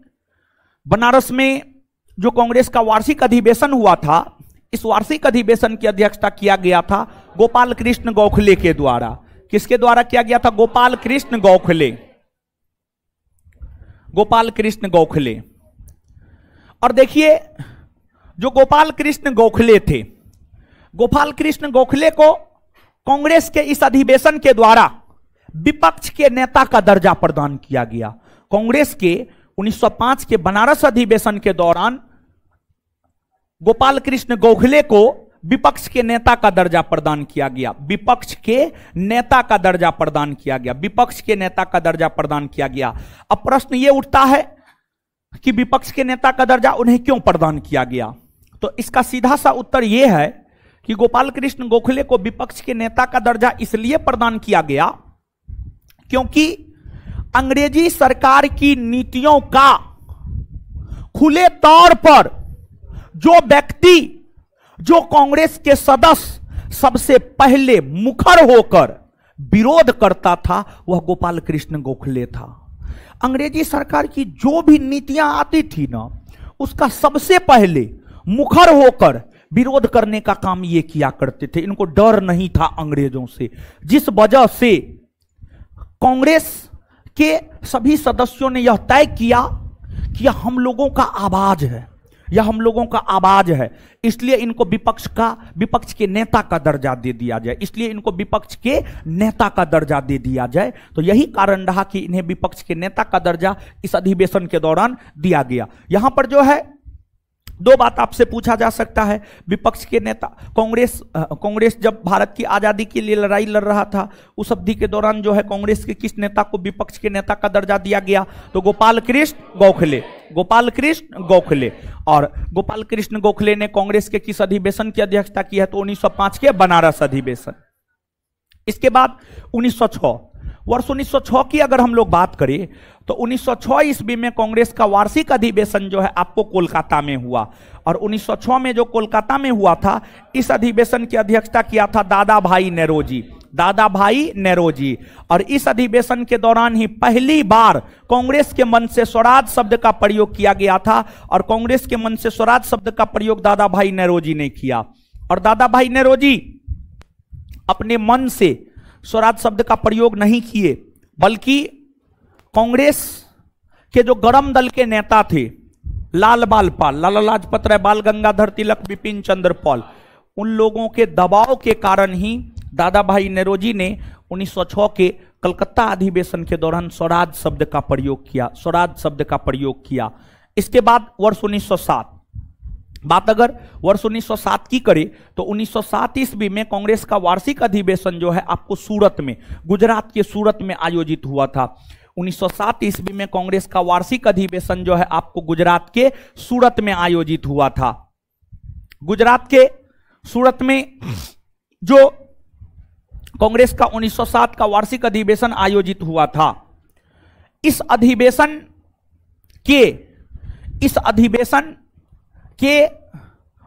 बनारस में जो कांग्रेस का वार्षिक अधिवेशन हुआ था, इस वार्षिक अधिवेशन की अध्यक्षता किया गया था गोपाल कृष्ण गोखले के द्वारा। किसके द्वारा किया गया था? गोपाल कृष्ण गोखले। गोपाल कृष्ण गोखले। और देखिए, जो गोपाल कृष्ण गोखले थे, गोपाल कृष्ण गोखले को कांग्रेस के इस अधिवेशन के द्वारा विपक्ष के नेता का दर्जा प्रदान किया गया। कांग्रेस के 1905 के बनारस अधिवेशन के दौरान गोपाल कृष्ण गोखले को विपक्ष के नेता का दर्जा प्रदान किया गया। विपक्ष के नेता का दर्जा प्रदान किया गया। विपक्ष के नेता का दर्जा प्रदान किया गया। अब प्रश्न यह उठता है कि विपक्ष के नेता का दर्जा उन्हें क्यों प्रदान किया गया? तो इसका सीधा सा उत्तर यह है कि गोपाल कृष्ण गोखले को विपक्ष के नेता का दर्जा इसलिए प्रदान किया गया क्योंकि अंग्रेजी सरकार की नीतियों का खुले तौर पर जो व्यक्ति, जो कांग्रेस के सदस्य सबसे पहले मुखर होकर विरोध करता था, वह गोपाल कृष्ण गोखले था। अंग्रेजी सरकार की जो भी नीतियां आती थी ना, उसका सबसे पहले मुखर होकर विरोध करने का काम ये किया करते थे। इनको डर नहीं था अंग्रेजों से, जिस वजह से कांग्रेस के सभी सदस्यों ने यह तय किया कि यह हम लोगों का आवाज है, यह हम लोगों का आवाज है, इसलिए इनको विपक्ष के नेता का दर्जा दे दिया जाए, इसलिए इनको विपक्ष के नेता का दर्जा दे दिया जाए। तो यही कारण रहा कि इन्हें विपक्ष के नेता का दर्जा इस अधिवेशन के दौरान दिया गया। यहां पर जो है दो बात आपसे पूछा जा सकता है। विपक्ष के नेता, कांग्रेस जब भारत की आजादी के लिए लड़ाई लड़ रहा था, उस अवधि के दौरान जो है कांग्रेस के किस नेता को विपक्ष के नेता का दर्जा दिया गया? तो गोपाल कृष्ण गोखले। और गोपाल कृष्ण गोखले ने कांग्रेस के किस अधिवेशन की अध्यक्षता की है? तो 1905 के बनारस अधिवेशन। इसके बाद 1906, वर्ष 1906 की अगर हम लोग बात करें तो 1906 ईस्वी में कांग्रेस का वार्षिक अधिवेशन जो है आपको कोलकाता में हुआ। और 1906 में जो कोलकाता में हुआ था, इस अधिवेशन की अध्यक्षता किया था दादा भाई नेरोजी। और इस अधिवेशन के दौरान ही पहली बार कांग्रेस के मन से स्वराज शब्द का प्रयोग किया गया था। और कांग्रेस के मन से स्वराज शब्द का प्रयोग दादा भाई नेरोजी ने किया। और दादा भाई नेरोजी अपने मन से स्वराज शब्द का प्रयोग नहीं किए, बल्कि कांग्रेस के जो गरम दल के नेता थे, लाल बाल पाल, लाला लाजपत राय, बाल गंगाधर तिलक, बिपिन चंद्र पाल, उन लोगों के दबाव के कारण ही दादा भाई नेरोजी ने 1906 के कलकत्ता अधिवेशन के दौरान स्वराज शब्द का प्रयोग किया। इसके बाद वर्ष 1907, बात अगर वर्ष 1907 की करें तो 1907 ईस्वी में कांग्रेस का वार्षिक अधिवेशन जो है आपको सूरत में, गुजरात के सूरत में आयोजित हुआ था। 1907 ईस्वी में कांग्रेस का वार्षिक अधिवेशन जो है आपको गुजरात के सूरत में आयोजित हुआ था। गुजरात के सूरत में जो कांग्रेस का 1907 का वार्षिक अधिवेशन आयोजित हुआ था, इस अधिवेशन के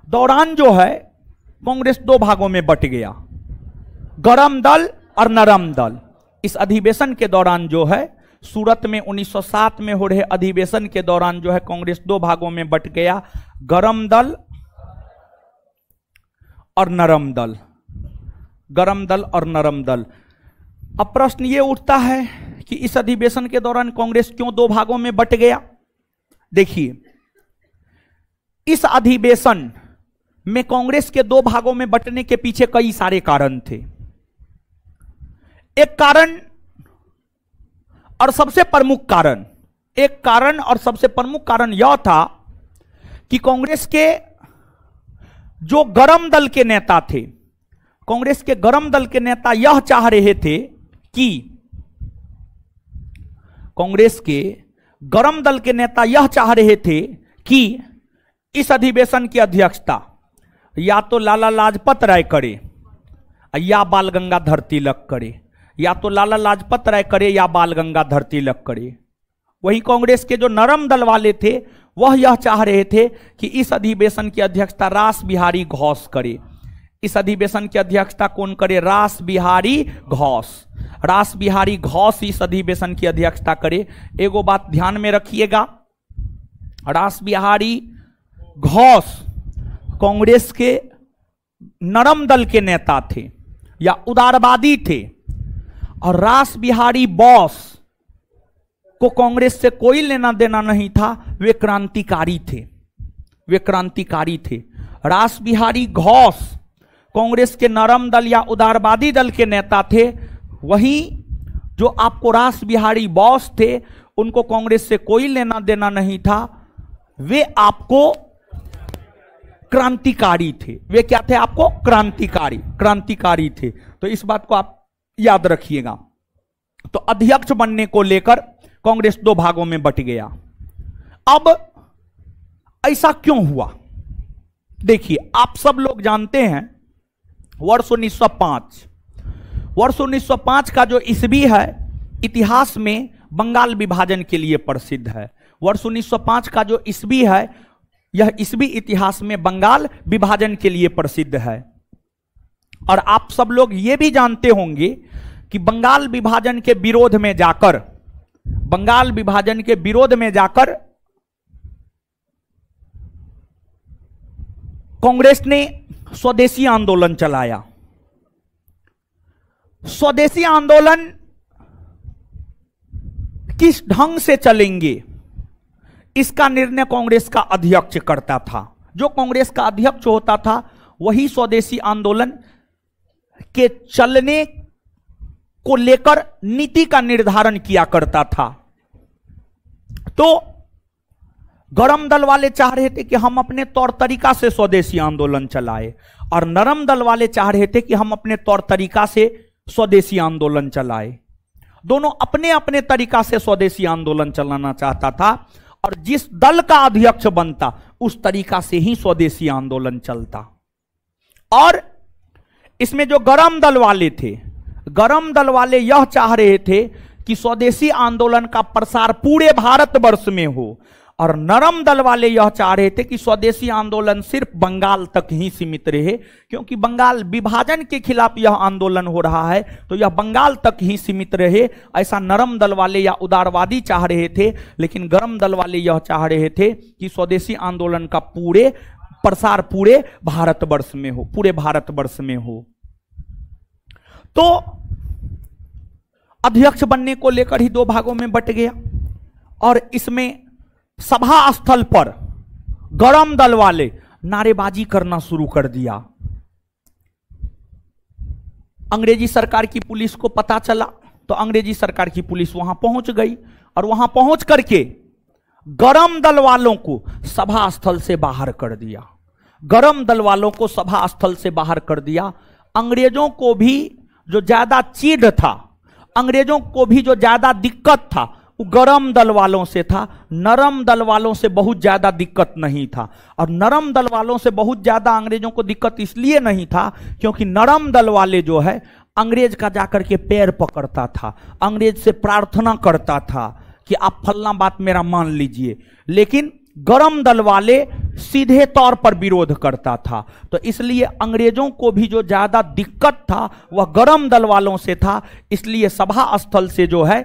दौरान जो है कांग्रेस दो भागों में बट गया, गरम दल और नरम दल। इस अधिवेशन के दौरान जो है सूरत में 1907 में हो रहे अधिवेशन के दौरान जो है कांग्रेस दो भागों में बट गया, गरम दल और नरम दल। अब प्रश्न ये उठता है कि इस अधिवेशन के दौरान कांग्रेस क्यों दो भागों में बट गया? देखिए, इस अधिवेशन में कांग्रेस के दो भागों में बंटने के पीछे कई सारे कारण थे। एक कारण और सबसे प्रमुख कारण यह था कि कांग्रेस के जो गरम दल के नेता थे, कांग्रेस के गरम दल के नेता यह चाह रहे थे कि इस अधिवेशन की अध्यक्षता या तो लाला लाजपत राय करे या बाल गंगाधर तिलक करे, या तो लाला लाजपत राय करे या बाल गंगाधर तिलक करे। वहीं कांग्रेस के जो नरम दल वाले थे वह यह चाह रहे थे कि इस अधिवेशन की अध्यक्षता रास बिहारी घोष करे। इस अधिवेशन की अध्यक्षता कौन करे? रास बिहारी घोष इस अधिवेशन की अध्यक्षता करे। एगो बात ध्यान में रखिएगा, रास बिहारी घोष कांग्रेस के नरम दल के नेता थे या उदारवादी थे, और रास बिहारी बोस को कांग्रेस से कोई लेना देना नहीं था, वे क्रांतिकारी थे। रास बिहारी घोष कांग्रेस के नरम दल या उदारवादी दल के नेता थे, वहीं जो आपको रास बिहारी बोस थे उनको कांग्रेस से कोई लेना देना नहीं था, वे आपको क्रांतिकारी थे। वे क्या थे? आपको क्रांतिकारी थे। तो इस बात को आप याद रखिएगा। तो अध्यक्ष बनने को लेकर कांग्रेस दो भागों में बट गया। अब ऐसा क्यों हुआ? देखिए, आप सब लोग जानते हैं वर्ष 1905 का जो ईस्वी है इतिहास में बंगाल विभाजन के लिए प्रसिद्ध है। वर्ष 1905 का जो ईस्वी है यह ईस्वी इतिहास में बंगाल विभाजन के लिए प्रसिद्ध है। और आप सब लोग ये भी जानते होंगे कि बंगाल विभाजन के विरोध में जाकर कांग्रेस ने स्वदेशी आंदोलन चलाया। स्वदेशी आंदोलन किस ढंग से चलेंगे, इसका निर्णय कांग्रेस का अध्यक्ष करता था। जो कांग्रेस का अध्यक्ष होता था वही स्वदेशी आंदोलन के चलने को लेकर नीति का निर्धारण किया करता था। तो गरम दल वाले चाह रहे थे कि हम अपने तौर तरीका से स्वदेशी आंदोलन चलाए, और नरम दल वाले चाह रहे थे कि हम अपने तौर तरीका से स्वदेशी आंदोलन चलाए। दोनों अपने अपने तरीका से स्वदेशी आंदोलन चलाना चाहता था, और जिस दल का अध्यक्ष बनता उस तरीका से ही स्वदेशी आंदोलन चलता। और इसमें जो गरम दल वाले थे, गरम दल वाले यह चाह रहे थे कि स्वदेशी आंदोलन का प्रसार पूरे भारतवर्ष में हो, और नरम दल वाले यह चाह रहे थे कि स्वदेशी आंदोलन सिर्फ बंगाल तक ही सीमित रहे, क्योंकि बंगाल विभाजन के खिलाफ यह आंदोलन हो रहा है, तो यह बंगाल तक ही सीमित रहे। ऐसा नरम दल वाले या उदारवादी चाह रहे थे। लेकिन गरम दल वाले यह चाह रहे थे कि स्वदेशी आंदोलन का पूरे प्रसार पूरे भारतवर्ष में हो, पूरे भारतवर्ष में हो। तो अध्यक्ष बनने को लेकर ही दो भागों में बट गया, और इसमें सभा स्थल पर गरम दल वाले नारेबाजी करना शुरू कर दिया। अंग्रेजी सरकार की पुलिस को पता चला, तो अंग्रेजी सरकार की पुलिस वहां पहुंच गई, और वहां पहुंच करके गरम दल वालों को सभा स्थल से बाहर कर दिया। गरम दल वालों को सभा स्थल से बाहर कर दिया। अंग्रेजों को भी जो ज्यादा चीड़ था, अंग्रेजों को भी जो ज्यादा दिक्कत था, वो गरम दल वालों से था। नरम दल वालों से बहुत ज्यादा दिक्कत नहीं था। और नरम दल वालों से बहुत ज्यादा अंग्रेजों को दिक्कत इसलिए नहीं था क्योंकि नरम दल वाले जो है अंग्रेज का जाकर के पैर पकड़ता था, अंग्रेज से प्रार्थना करता था कि आप फलना बात मेरा मान लीजिए। लेकिन गरम दल वाले सीधे तौर पर विरोध करता था। तो इसलिए अंग्रेजों को भी जो ज्यादा दिक्कत था वह गरम दल वालों से था। इसलिए सभा स्थल से जो है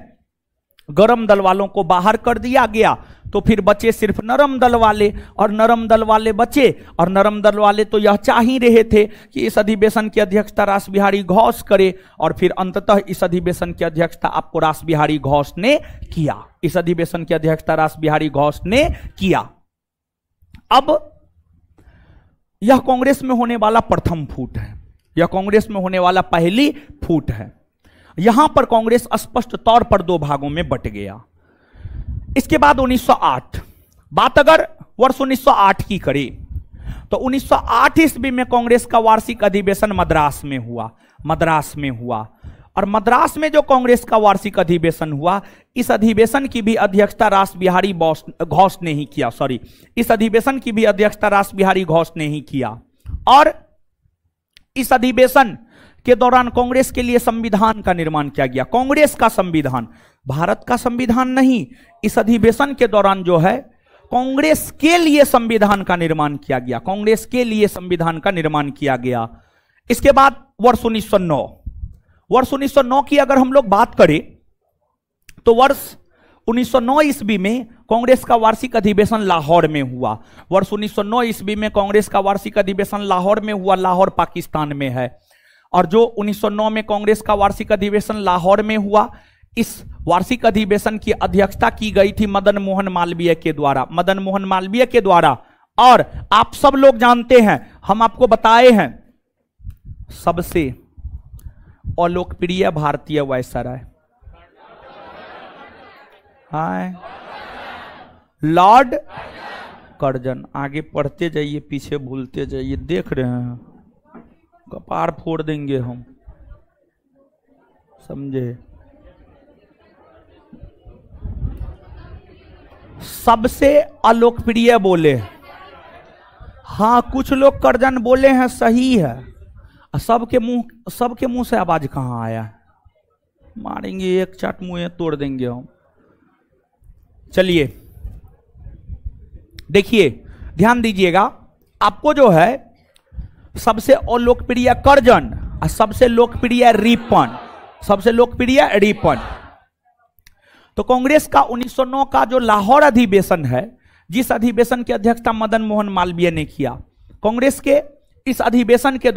गरम दल वालों को बाहर कर दिया गया। तो फिर बचे सिर्फ नरम दल वाले, और नरम दल वाले बचे। और नरम दल वाले तो यह चाह ही रहे थे कि इस अधिवेशन की अध्यक्षता रासबिहारी घोष करे, और फिर अंततः इस अधिवेशन की अध्यक्षता आपको रासबिहारी घोष ने किया। इस अधिवेशन की अध्यक्षता रासबिहारी घोष ने किया। अब यह कांग्रेस में होने वाला प्रथम फूट है, यह कांग्रेस में होने वाला पहली फूट है। यहां पर कांग्रेस स्पष्ट तौर पर दो भागों में बट गया। इसके बाद 1908, बात अगर वर्ष 1908 की करें तो 1908 ईस्वी में कांग्रेस का वार्षिक अधिवेशन मद्रास में हुआ। और मद्रास में जो कांग्रेस का वार्षिक अधिवेशन हुआ, इस अधिवेशन की भी अध्यक्षता रासबिहारी घोष ने ही किया। इस अधिवेशन की भी अध्यक्षता रासबिहारी घोष ने ही किया। और इस अधिवेशन के दौरान कांग्रेस के लिए संविधान का निर्माण किया गया। कांग्रेस का संविधान, भारत का संविधान नहीं। इस अधिवेशन के दौरान जो है कांग्रेस के लिए संविधान का निर्माण किया गया, कांग्रेस के लिए संविधान का निर्माण किया गया। इसके बाद वर्ष 1909 की अगर हम लोग बात करें तो वर्ष 1909 ईस्वी में कांग्रेस का वार्षिक अधिवेशन लाहौर में हुआ। वर्ष 1909 ईस्वी में कांग्रेस का वार्षिक अधिवेशन लाहौर में हुआ। लाहौर पाकिस्तान में है। और जो 1909 में कांग्रेस का वार्षिक अधिवेशन लाहौर में हुआ, इस वार्षिक अधिवेशन की अध्यक्षता की गई थी मदन मोहन मालवीय के द्वारा, मदन मोहन मालवीय के द्वारा। और आप सब लोग जानते हैं, हम आपको बताए हैं, सबसे अलोकप्रिय भारतीय वायसराय हाय लॉर्ड कर्जन। आगे पढ़ते जाइए, पीछे भूलते जाइए, देख रहे हैं कपार फोड़ देंगे हम, समझे। सबसे अलोकप्रिय बोले, हाँ कुछ लोग कर्जन बोले हैं, सही है। सबके मुंह से आवाज कहां आया? मारेंगे एक चाट, मुंह तोड़ देंगे हम। चलिए देखिए, ध्यान दीजिएगा, आपको जो है सबसे अलोकप्रिय कर्जन और सबसे लोकप्रिय रिपन, सबसे लोकप्रिय रिपन। तो कांग्रेस का 1909 का जो लाहौर अधिवेशन है, जिस अधिवेशन की अध्यक्षता मदन मोहन मालवीय ने किया, कांग्रेस के इस अधिवेशन के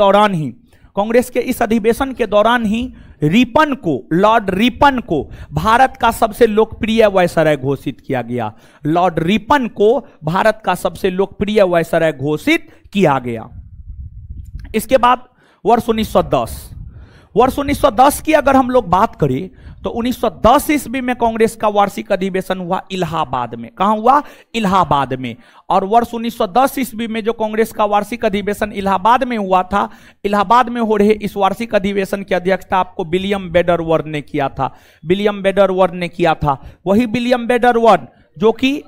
दौरान ही रिपन को, लॉर्ड रिपन को भारत का सबसे लोकप्रिय वायसराय घोषित किया गया। लॉर्ड रिपन को भारत का सबसे लोकप्रिय वायसराय घोषित किया गया। इसके बाद वर्ष 1910 की अगर हम लोग बात करें तो 1910 ईस्वी में कांग्रेस का वार्षिक अधिवेशन हुआ इलाहाबाद में। कहां हुआ? इलाहाबाद में। और वर्ष 1910 ईस्वी में जो कांग्रेस का वार्षिक अधिवेशन इलाहाबाद में हुआ था, इलाहाबाद में हो रहे इस वार्षिक अधिवेशन की अध्यक्षता आपको विलियम बेडरवर्थ ने किया था। विलियम बेडरवर्थ ने किया था। वही विलियम बेडरवर्थ जो कि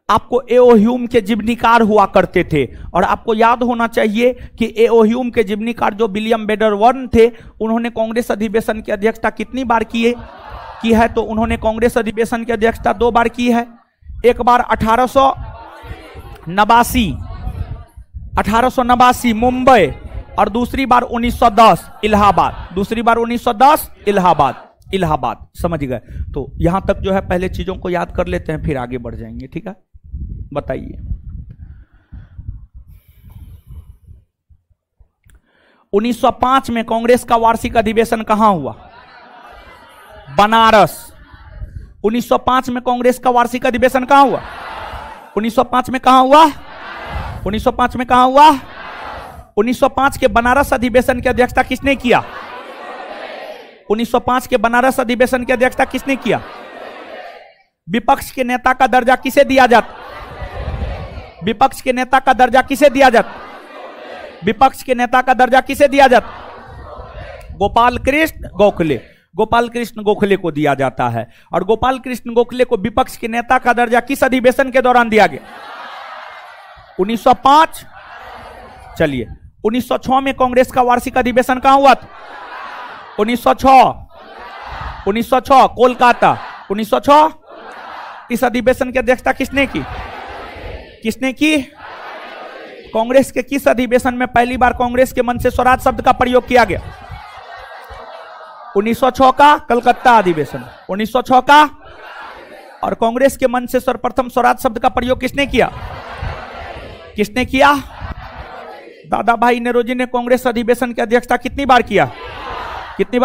आपको एओ ह्यूम के जीवनीकार हुआ करते थे। और आपको याद होना चाहिए कि एओ ह्यूम के जीवनीकार जो विलियम बेडरवर्थ थे, उन्होंने कांग्रेस अधिवेशन की अध्यक्षता कितनी बार की है? तो उन्होंने कांग्रेस अधिवेशन की अध्यक्षता 2 बार की है। एक बार 1889 मुंबई और दूसरी बार 1910 इलाहाबाद। समझ गए? तो यहां तक जो है पहले चीजों को याद कर लेते हैं, फिर आगे बढ़ जाएंगे। ठीक है, बताइए। 1905 में कांग्रेस का वार्षिक अधिवेशन कहां हुआ? बनारस। 1905 में कांग्रेस का वार्षिक अधिवेशन कहां हुआ? 1905 में कहां हुआ? 1905 के बनारस अधिवेशन की अध्यक्षता किसने किया? 1905 के बनारस अधिवेशन की अध्यक्षता किसने किया? विपक्ष के नेता का दर्जा किसे दिया जाता? विपक्ष के नेता का दर्जा किसे दिया जाता? विपक्ष के नेता का दर्जा किसे दिया जाता? गोपाल कृष्ण गोखले को दिया जाता है। और गोपाल कृष्ण गोखले को विपक्ष के नेता का दर्जा किस अधिवेशन के दौरान दिया गया? 1905। चलिए, 1906 में कांग्रेस का वार्षिक अधिवेशन कहां हुआ था? 1906 कोलकाता। 1906 इस अधिवेशन की अध्यक्षता किसने की? कांग्रेस के किस अधिवेशन में पहली बार कांग्रेस के मन से स्वराज शब्द का प्रयोग किया गया? 1906 का कलकत्ता अधिवेशन। 1906 का। और कांग्रेस के मन से सर्वप्रथम स्वराज शब्द का प्रयोग किसने किया? दादा भाई नेरोजी ने कांग्रेस अधिवेशन की अध्यक्षता कितनी बार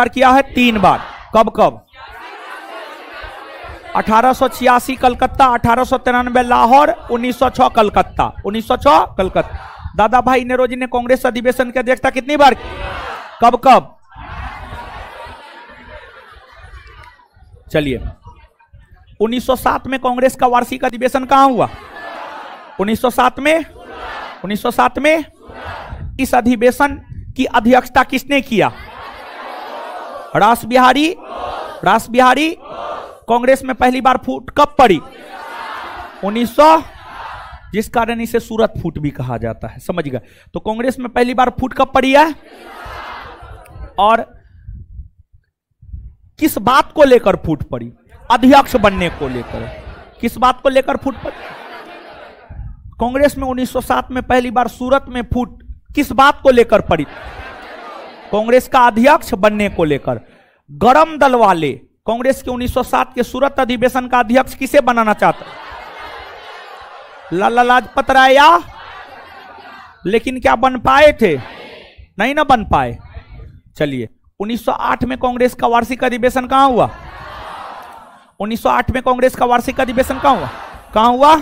किया है? 3 बार। कब? 1886 कलकत्ता, 1893 लाहौर, 1906 कलकत्ता। दादा भाई नेरोजी ने कांग्रेस अधिवेशन की अध्यक्षता कितनी बार की? कब? चलिए, 1907 में कांग्रेस का वार्षिक अधिवेशन कहां हुआ? 1907 में इस अधिवेशन की अध्यक्षता किसने किया? रास बिहारी। कांग्रेस में पहली बार फूट कब पड़ी? 1900, जिस कारण इसे सूरत फूट भी कहा जाता है। समझ गए? तो कांग्रेस में पहली बार फूट कब पड़ी है और किस बात को लेकर फूट पड़ी? अध्यक्ष बनने को लेकर। किस बात को लेकर फूट पड़ी? कांग्रेस में 1907 में पहली बार सूरत में फूट किस बात को लेकर पड़ी? कांग्रेस का अध्यक्ष बनने को लेकर। गरम दल वाले कांग्रेस के 1907 के सूरत अधिवेशन का अध्यक्ष किसे बनाना चाहते? लाला लाजपत राय या? लेकिन क्या बन पाए थे? नहीं ना बन पाए। चलिए, 1908 में कांग्रेस का वार्षिक अधिवेशन कहां हुआ? 1908 में कांग्रेस का वार्षिक अधिवेशन कहां हुआ?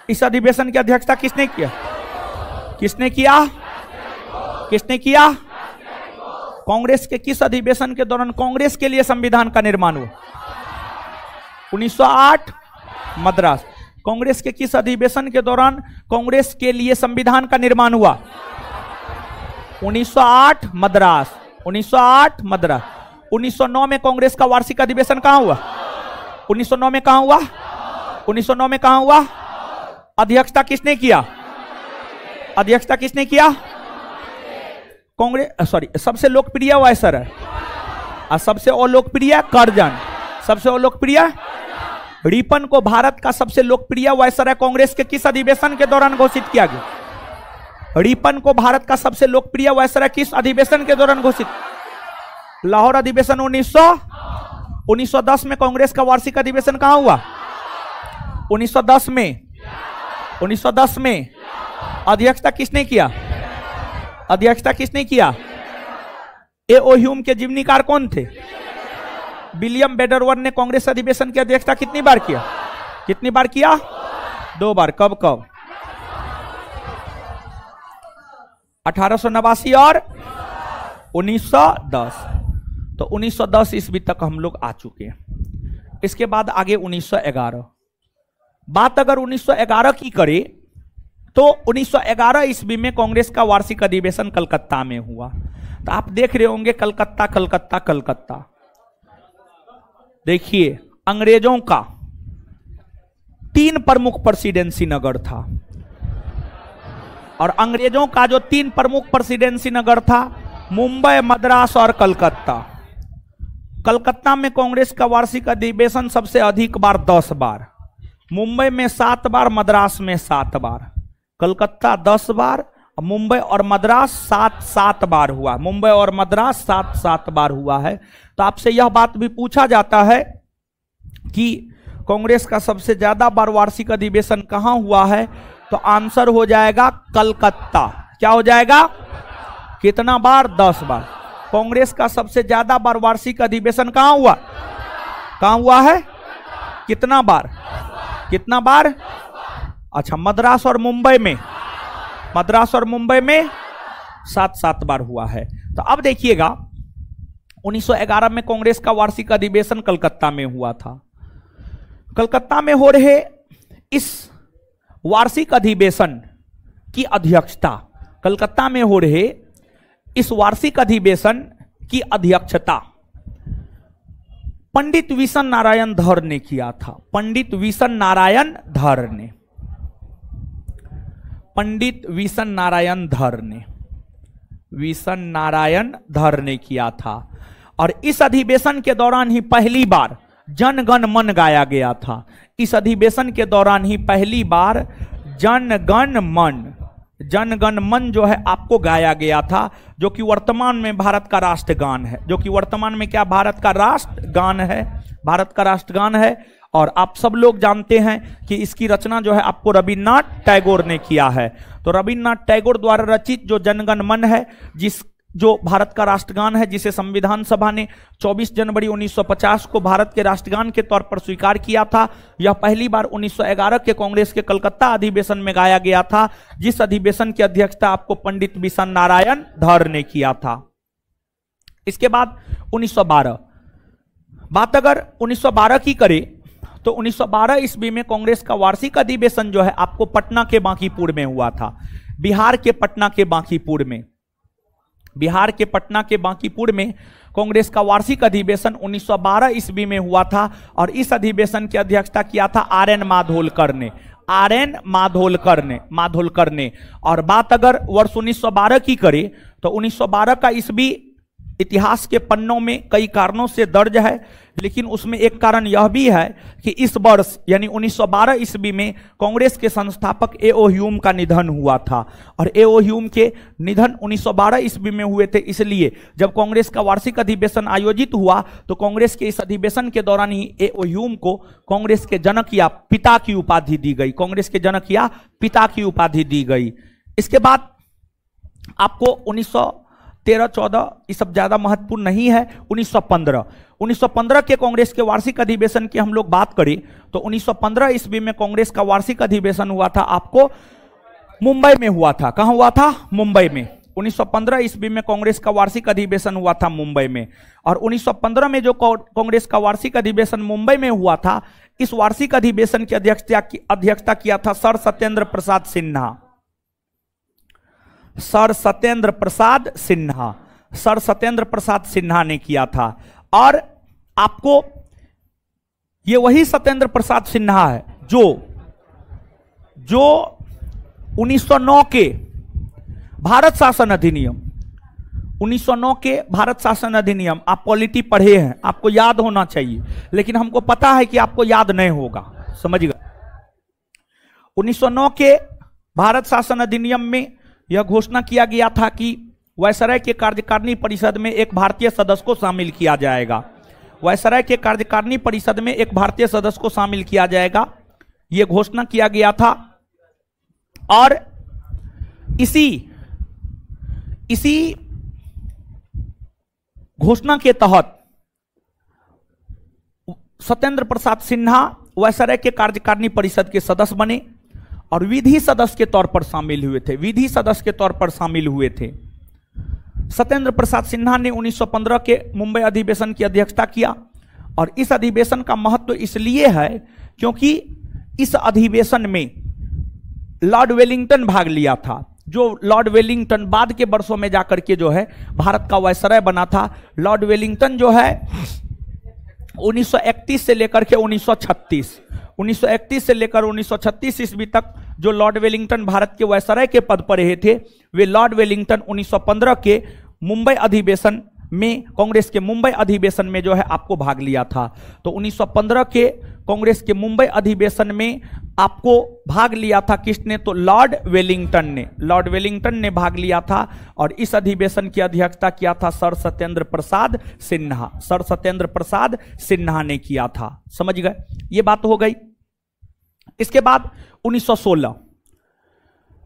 इस अधिवेशन की अध्यक्षता किसने किया? कांग्रेस के किस अधिवेशन के दौरान कांग्रेस के लिए संविधान का निर्माण हुआ? 1908 मद्रास। कांग्रेस के किस अधिवेशन के दौरान कांग्रेस के लिए संविधान का निर्माण हुआ? 1908 मद्रास। 1909 में कांग्रेस का वार्षिक अधिवेशन कहां हुआ? 1909 में कहां हुआ? अध्यक्षता किसने किया? कांग्रेस सबसे लोकप्रिय वायसराय और सबसे अलोकप्रिय कर्जन। सबसे अलोकप्रिय रिपन को भारत का सबसे लोकप्रिय वायसराय कांग्रेस के किस अधिवेशन के दौरान घोषित किया गया? रिपन को भारत का सबसे लोकप्रिय वायसराय किस अधिवेशन के दौरान घोषित? लाहौर अधिवेशन। 1910 में कांग्रेस का वार्षिक अधिवेशन कहां हुआ? 1910 में अध्यक्षता किसने किया? अध्यक्षता किसने किया? ए.ओ. ह्यूम के जीवनीकार कौन थे? विलियम बेडरवर्थ ने कांग्रेस अधिवेशन की अध्यक्षता कितनी बार किया? कितनी बार किया? 2 बार। कब कब? 1889 और 1910। तो 1910 ईस्वी तक हम लोग आ चुके हैं। इसके बाद आगे 1911। बात अगर 1911 की करें तो 1911 ईस्वी में कांग्रेस का वार्षिक अधिवेशन कलकत्ता में हुआ। तो आप देख रहे होंगे कलकत्ता कलकत्ता कलकत्ता। देखिए अंग्रेजों का 3 प्रमुख प्रेसिडेंसी नगर था, और अंग्रेजों का जो 3 प्रमुख प्रेसिडेंसी नगर था मुंबई, मद्रास और कलकत्ता। कलकत्ता में कांग्रेस का वार्षिक अधिवेशन सबसे अधिक बार 10 बार, मुंबई में 7 बार, मद्रास में 7 बार, कलकत्ता 10 बार, मुंबई और मद्रास 7-7 बार हुआ। मुंबई और मद्रास 7-7 बार हुआ है। तो आपसे यह बात भी पूछा जाता है कि कांग्रेस का सबसे ज्यादा बार वार्षिक अधिवेशन कहां हुआ है, तो आंसर हो जाएगा कलकत्ता। क्या हो जाएगा? कितना बार? 10 बार। कांग्रेस का सबसे ज्यादा बार वार्षिक अधिवेशन कहां हुआ? कहां हुआ है? कितना बार? कितना बार? अच्छा, मद्रास और मुंबई में, मद्रास और मुंबई में 7-7 बार हुआ है। तो अब देखिएगा 1911 में कांग्रेस का वार्षिक अधिवेशन कलकत्ता में हुआ था। कलकत्ता में हो रहे इस वार्षिक अधिवेशन की अध्यक्षता, कलकत्ता में हो रहे इस वार्षिक अधिवेशन की अध्यक्षता पंडित विशन नारायण धर ने किया था। पंडित विशन नारायण धर ने, पंडित विशन नारायण धर ने, विशन नारायण धर ने किया था। और इस अधिवेशन के दौरान ही पहली बार जन गण मन गाया गया था। इस अधिवेशन के दौरान ही पहली बार जन गण मन जो है आपको गाया गया था, जो कि वर्तमान में भारत का राष्ट्रगान है, जो कि वर्तमान में क्या भारत का राष्ट्रगान है, भारत का राष्ट्रगान है। और आप सब लोग जानते हैं कि इसकी रचना जो है आपको रविन्द्रनाथ टैगोर ने किया है। तो रविन्द्रनाथ टैगोर द्वारा रचित जो जनगण मन है, जो भारत का राष्ट्रगान है, जिसे संविधान सभा ने 24 जनवरी 1950 को भारत के राष्ट्रगान के तौर पर स्वीकार किया था, यह पहली बार 1911 के कांग्रेस के कलकत्ता अधिवेशन में गाया गया था, जिस अधिवेशन की अध्यक्षता आपको पंडित विशन नारायण धर ने किया था। इसके बाद 1912। बात अगर 1912 की करें तो 1912 ईस्वी में कांग्रेस का वार्षिक अधिवेशन जो है आपको पटना के बांकीपुर में हुआ था। बिहार के पटना के बांकीपुर में, बिहार के पटना के बांकीपुर में कांग्रेस का वार्षिक अधिवेशन 1912 ईस्वी में हुआ था। और इस अधिवेशन की अध्यक्षता किया था आर.एन. माधोलकर ने, आर.एन. माधोलकर ने। और बात अगर वर्ष 1912 की करें तो 1912 का ईस्वी इतिहास के पन्नों में कई कारणों से दर्ज है, लेकिन उसमें एक कारण यह भी है कि इस वर्ष यानी 1912 ईस्वी में कांग्रेस के संस्थापक ए.ओ. ह्यूम का निधन हुआ था। और ए.ओ. ह्यूम के निधन 1912 ईस्वी में हुए थे, इसलिए जब कांग्रेस का वार्षिक अधिवेशन आयोजित हुआ तो कांग्रेस के इस अधिवेशन के दौरान ही ए.ओ. ह्यूम को कांग्रेस के जनक या पिता की उपाधि दी गई, कांग्रेस के जनक या पिता की उपाधि दी गई। इसके बाद आपको 1913-14 ये सब ज्यादा महत्वपूर्ण नहीं है। 1915 के कांग्रेस के वार्षिक अधिवेशन की हम लोग बात करें तो 1915 ईस्वी में कांग्रेस का वार्षिक अधिवेशन हुआ था आपको मुंबई में हुआ था। कहां हुआ था? मुंबई में। 1915 ईस्वी में कांग्रेस का वार्षिक अधिवेशन हुआ था मुंबई में। और 1915 में जो कांग्रेस का वार्षिक अधिवेशन मुंबई में हुआ था, इस वार्षिक अधिवेशन की अध्यक्षता किया था sir Satyendra Prasad Sinha, sir Satyendra Prasad Sinha, sir Satyendra Prasad Sinha ने किया था। और आपको ये वही सत्येंद्र प्रसाद सिन्हा है जो 1909 के भारत शासन अधिनियम, 1909 के भारत शासन अधिनियम, आप पॉलिटी पढ़े हैं, आपको याद होना चाहिए, लेकिन हमको पता है कि आपको याद नहीं होगा, समझिएगा। 1909 के भारत शासन अधिनियम में यह घोषणा किया गया था कि वायसराय के कार्यकारिणी परिषद में एक भारतीय सदस्य को शामिल किया जाएगा, वायसराय के कार्यकारिणी परिषद में एक भारतीय सदस्य को शामिल किया जाएगा, यह घोषणा किया गया था। और इसी घोषणा के तहत सत्येंद्र प्रसाद सिन्हा वायसराय के कार्यकारिणी परिषद के सदस्य बने और विधि सदस्य के तौर पर शामिल हुए थे। विधि सदस्य के तौर पर शामिल हुए थे। सत्येंद्र प्रसाद सिन्हा ने 1915 के मुंबई अधिवेशन की अध्यक्षता किया और इस अधिवेशन का महत्व इसलिए है क्योंकि इस अधिवेशन में लॉर्ड वेलिंगटन भाग लिया था। जो लॉर्ड वेलिंगटन बाद के वर्षों में जाकर के जो है भारत का वायसराय बना था। लॉर्ड वेलिंगटन जो है 1931 से लेकर के 1931 से लेकर 1936 ईस्वी तक जो लॉर्ड वेलिंगटन भारत के वायसराय के पद पर रहे थे, वे लॉर्ड वेलिंगटन 1915 के मुंबई अधिवेशन में, कांग्रेस के मुंबई अधिवेशन में जो है आपको भाग लिया था। तो 1915 के कांग्रेस के मुंबई अधिवेशन में आपको भाग लिया था किसने? तो लॉर्ड वेलिंगटन ने भाग लिया था और इस अधिवेशन की अध्यक्षता किया था सर सत्येंद्र प्रसाद सिन्हा ने किया था। समझ गए? ये बात हो गई। इसके बाद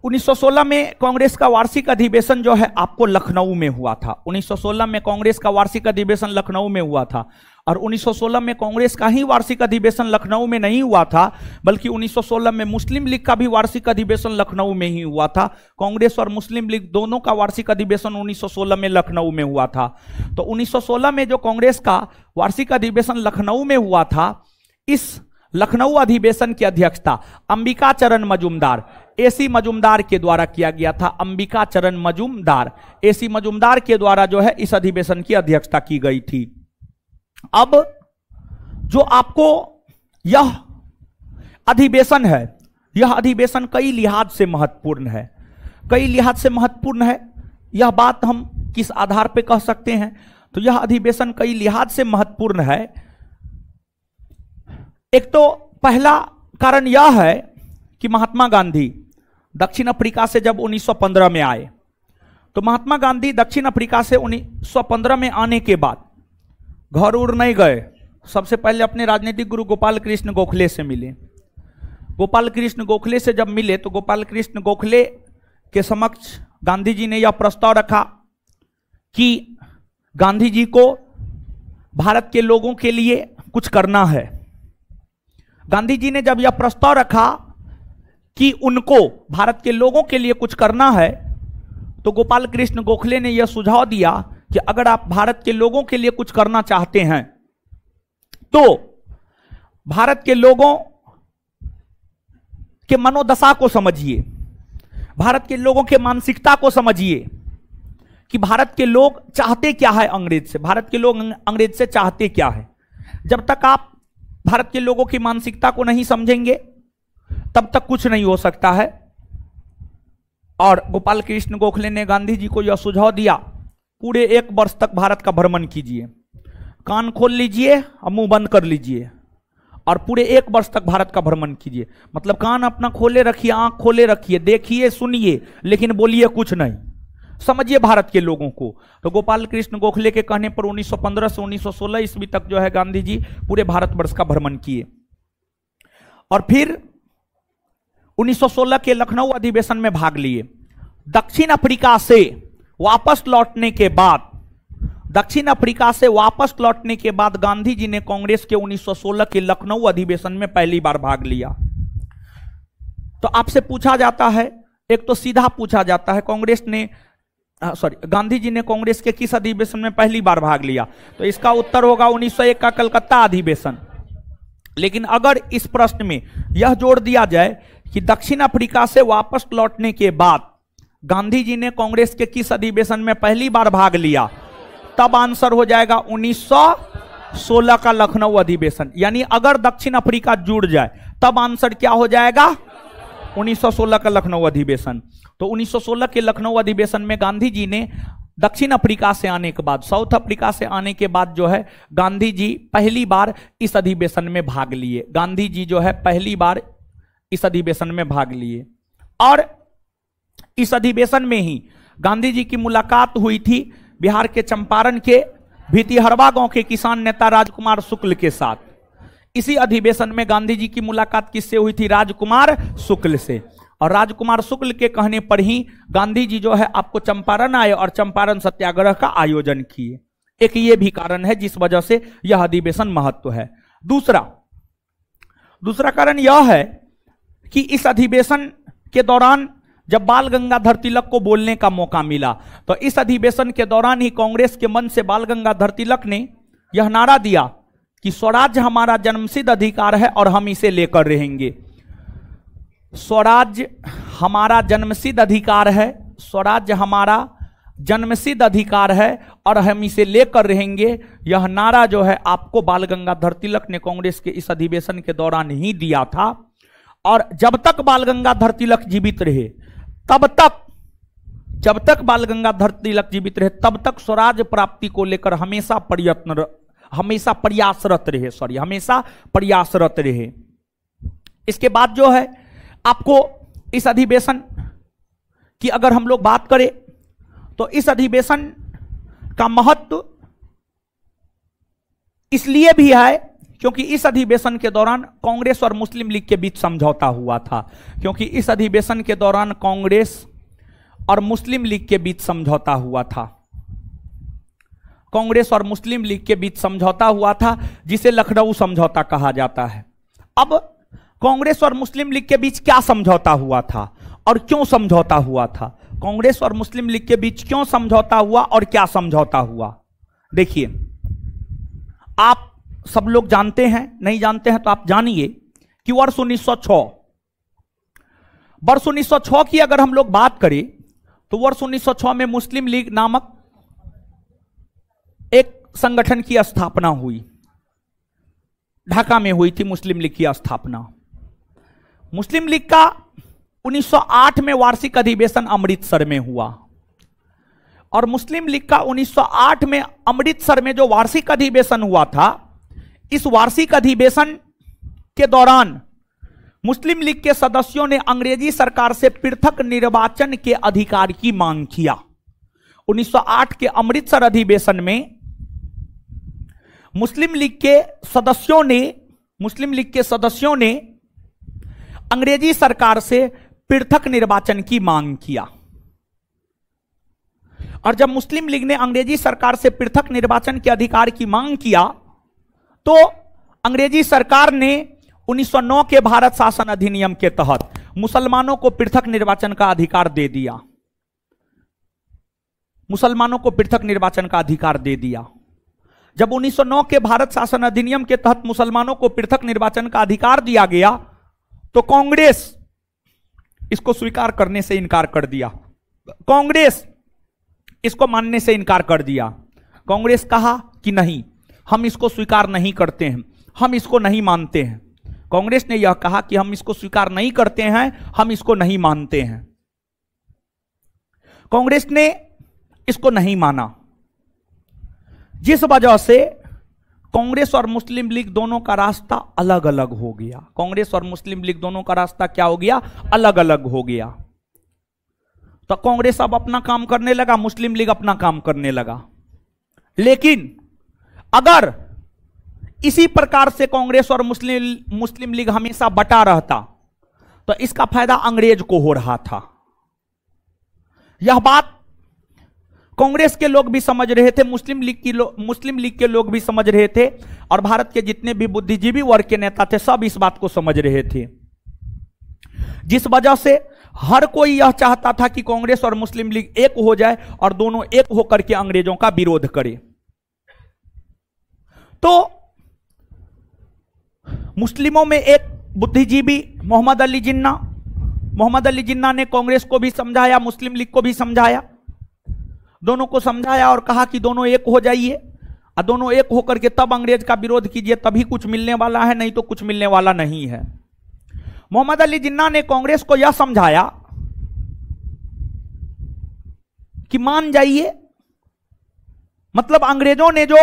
1916 में कांग्रेस का वार्षिक अधिवेशन जो है आपको लखनऊ में हुआ था। 1916 में कांग्रेस का वार्षिक अधिवेशन लखनऊ में हुआ था और 1916 में कांग्रेस का ही वार्षिक अधिवेशन लखनऊ में नहीं हुआ था, बल्कि 1916 में मुस्लिम लीग का भी वार्षिक अधिवेशन लखनऊ में ही हुआ था। कांग्रेस और मुस्लिम लीग दोनों का वार्षिक अधिवेशन 1916 में लखनऊ में हुआ था। तो 1916 में जो कांग्रेस का वार्षिक अधिवेशन लखनऊ में हुआ था, इस लखनऊ अधिवेशन की अध्यक्षता अंबिका चरण मजूमदार, एसी मजूमदार के द्वारा किया गया था। अंबिका चरण मजूमदार, एसी मजूमदार के द्वारा जो है इस अधिवेशन की अध्यक्षता की गई थी। अब जो आपको यह अधिवेशन है, यह अधिवेशन कई लिहाज से महत्वपूर्ण है। यह बात हम किस आधार पर कह सकते हैं? तो यह अधिवेशन कई लिहाज से महत्वपूर्ण है। एक तो पहला कारण यह है कि महात्मा गांधी दक्षिण अफ्रीका से जब 1915 में आए, तो महात्मा गांधी दक्षिण अफ्रीका से 1915 में आने के बाद घर उड़ नहीं गए। सबसे पहले अपने राजनीतिक गुरु गोपाल कृष्ण गोखले से मिले। गोपाल कृष्ण गोखले से जब मिले तो गोपाल कृष्ण गोखले के समक्ष गांधी जी ने यह प्रस्ताव रखा कि गांधी जी को भारत के लोगों के लिए कुछ करना है। गांधी जी ने जब यह प्रस्ताव रखा कि उनको भारत के लोगों के लिए कुछ करना है, तो गोपाल कृष्ण गोखले ने यह सुझाव दिया कि अगर आप भारत के लोगों के लिए कुछ करना चाहते हैं तो भारत के लोगों के मनोदशा को समझिए, भारत के लोगों के मानसिकता को समझिए कि भारत के लोग चाहते क्या है अंग्रेज से, भारत के लोग अंग्रेज से चाहते क्या है। जब तक आप भारत के लोगों की मानसिकता को नहीं समझेंगे तब तक कुछ नहीं हो सकता है। और गोपाल कृष्ण गोखले ने गांधी जी को यह सुझाव दिया, पूरे 1 वर्ष तक भारत का भ्रमण कीजिए, कान खोल लीजिए और मुंह बंद कर लीजिए और पूरे 1 वर्ष तक भारत का भ्रमण कीजिए। मतलब कान अपना खोले रखिए, आंख खोले रखिए, देखिए सुनिए, लेकिन बोलिए कुछ नहीं, समझिए भारत के लोगों को। तो गोपाल कृष्ण गोखले के कहने पर 1915 से 1916 ईस्वी तक जो है गांधी जी पूरे भारतवर्ष का भ्रमण किए। और फिर 1916 के लखनऊ अधिवेशन में भाग लिए। दक्षिण अफ्रीका से वापस लौटने के बाद गांधी जी ने कांग्रेस के 1916 के लखनऊ अधिवेशन में पहली बार भाग लिया। तो आपसे पूछा जाता है, एक तो सीधा पूछा जाता है गांधी जी ने कांग्रेस के किस अधिवेशन में पहली बार भाग लिया? तो इसका उत्तर होगा 1901 का कलकत्ता अधिवेशन। लेकिन अगर इस प्रश्न में यह जोड़ दिया जाए कि दक्षिण अफ्रीका से वापस लौटने के बाद गांधी जी ने कांग्रेस के किस अधिवेशन में पहली बार भाग लिया, तब आंसर हो जाएगा 1916 का लखनऊ अधिवेशन। यानी अगर दक्षिण अफ्रीका जुड़ जाए तब आंसर क्या हो जाएगा? 1916 का लखनऊ अधिवेशन। तो 1916 के लखनऊ अधिवेशन में गांधी जी ने दक्षिण अफ्रीका से आने के बाद, साउथ अफ्रीका से आने के बाद जो है गांधी जी पहली बार इस अधिवेशन में भाग लिए। गांधी जी जो है पहली बार इस अधिवेशन में भाग लिए और इस अधिवेशन में ही गांधी जी की मुलाकात हुई थी बिहार के चंपारण के भितिहरवा गांव के किसान नेता राजकुमार शुक्ल के साथ। इसी अधिवेशन में गांधी जी की मुलाकात किससे हुई थी? राजकुमार शुक्ल से। और राजकुमार शुक्ल के कहने पर ही गांधी जी जो है आपको चंपारण आए और चंपारण सत्याग्रह का आयोजन किए। एक ये भी कारण है जिस वजह से यह अधिवेशन महत्व है। दूसरा कारण यह है कि इस अधिवेशन के दौरान जब बाल गंगाधर तिलक को बोलने का मौका मिला, तो इस अधिवेशन के दौरान ही कांग्रेस के मन से बाल गंगाधर तिलक ने यह नारा दिया कि स्वराज्य हमारा जन्मसिद्ध अधिकार है और हम इसे लेकर रहेंगे। स्वराज्य हमारा जन्मसिद्ध अधिकार है, स्वराज्य हमारा जन्मसिद्ध अधिकार है और हम इसे लेकर रहेंगे। यह नारा जो है आपको बाल गंगाधर तिलक ने कांग्रेस के इस अधिवेशन के दौरान ही दिया था। और जब तक बाल गंगाधर तिलक जीवित रहे, जब तक बाल गंगाधर तिलक जीवित रहे तब तक स्वराज्य प्राप्ति को लेकर हमेशा प्रयासरत रहे। इसके बाद जो है आपको इस अधिवेशन की अगर हम लोग बात करें तो इस अधिवेशन का महत्व इसलिए भी है क्योंकि इस अधिवेशन के दौरान कांग्रेस और मुस्लिम लीग के बीच समझौता हुआ था। क्योंकि इस अधिवेशन के दौरान कांग्रेस और मुस्लिम लीग के बीच समझौता हुआ था, कांग्रेस और मुस्लिम लीग के बीच समझौता हुआ था, जिसे लखनऊ समझौता कहा जाता है। अब कांग्रेस और मुस्लिम लीग के बीच क्या समझौता हुआ था और क्यों समझौता हुआ था? कांग्रेस और मुस्लिम लीग के बीच क्यों समझौता हुआ और क्या समझौता हुआ? देखिए, आप सब लोग जानते हैं, नहीं जानते हैं तो आप जानिए कि वर्ष 1906 की अगर हम लोग बात करें तो वर्ष 1906 में मुस्लिम लीग नामक एक संगठन की स्थापना हुई। ढाका में हुई थी मुस्लिम लीग की स्थापना। मुस्लिम लीग का 1908 में वार्षिक अधिवेशन अमृतसर में हुआ और मुस्लिम लीग का 1908 में अमृतसर में जो वार्षिक अधिवेशन हुआ था, इस वार्षिक अधिवेशन के दौरान मुस्लिम लीग के सदस्यों ने अंग्रेजी सरकार से पृथक निर्वाचन के अधिकार की मांग किया। 1908 के अमृतसर अधिवेशन में मुस्लिम लीग के सदस्यों ने अंग्रेजी सरकार से पृथक निर्वाचन की मांग किया। और जब मुस्लिम लीग ने अंग्रेजी सरकार से पृथक निर्वाचन के अधिकार की मांग किया तो अंग्रेजी सरकार ने 1909 के भारत शासन अधिनियम के तहत मुसलमानों को पृथक निर्वाचन का अधिकार दे दिया। जब 1909 के भारत शासन अधिनियम के तहत मुसलमानों को पृथक निर्वाचन का अधिकार दिया गया तो कांग्रेस इसको स्वीकार करने से इनकार कर दिया। कांग्रेस इसको मानने से इनकार कर दिया। कांग्रेस कहा कि नहीं, हम इसको स्वीकार नहीं करते हैं, हम इसको नहीं मानते हैं। कांग्रेस ने यह कहा कि हम इसको स्वीकार नहीं करते हैं, हम इसको नहीं मानते हैं। कांग्रेस ने इसको नहीं माना, जिस वजह से कांग्रेस और मुस्लिम लीग दोनों का रास्ता अलग अलग हो गया। कांग्रेस और मुस्लिम लीग दोनों का रास्ता क्या हो गया? अलग अलग हो गया। तो कांग्रेस अब अपना काम करने लगा, मुस्लिम लीग अपना काम करने लगा। लेकिन अगर इसी प्रकार से कांग्रेस और मुस्लिम लीग हमेशा बटा रहता तो इसका फायदा अंग्रेज को हो रहा था। यह बात कांग्रेस के लोग भी समझ रहे थे, मुस्लिम लीग के लोग भी समझ रहे थे और भारत के जितने भी बुद्धिजीवी वर्ग के नेता थे सब इस बात को समझ रहे थे। जिस वजह से हर कोई यह चाहता था कि कांग्रेस और मुस्लिम लीग एक हो जाए और दोनों एक होकर के अंग्रेजों का विरोध करे। तो मुस्लिमों में एक बुद्धिजीवी मोहम्मद अली जिन्ना ने कांग्रेस को भी समझाया, मुस्लिम लीग को भी समझाया, दोनों को समझाया और कहा कि दोनों एक हो जाइए और दोनों एक होकर के तब अंग्रेज का विरोध कीजिए, तभी कुछ मिलने वाला है, नहीं तो कुछ मिलने वाला नहीं है। मोहम्मद अली जिन्ना ने कांग्रेस को यह समझाया कि मान जाइए, मतलब अंग्रेजों ने जो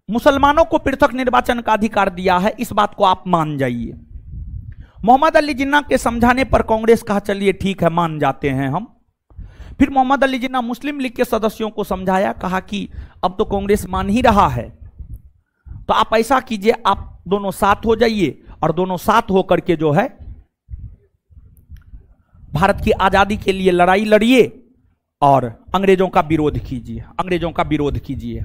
मुसलमानों को पृथक निर्वाचन का अधिकार दिया है इस बात को आप मान जाइए। मोहम्मद अली जिन्ना के समझाने पर कांग्रेस कहा चलिए ठीक है, मान जाते हैं हम। फिर मोहम्मद अली जिन्ना मुस्लिम लीग के सदस्यों को समझाया, कहा कि अब तो कांग्रेस मान ही रहा है तो आप ऐसा कीजिए, आप दोनों साथ हो जाइए और दोनों साथ होकर के जो है भारत की आजादी के लिए लड़ाई लड़िए और अंग्रेजों का विरोध कीजिए, अंग्रेजों का विरोध कीजिए।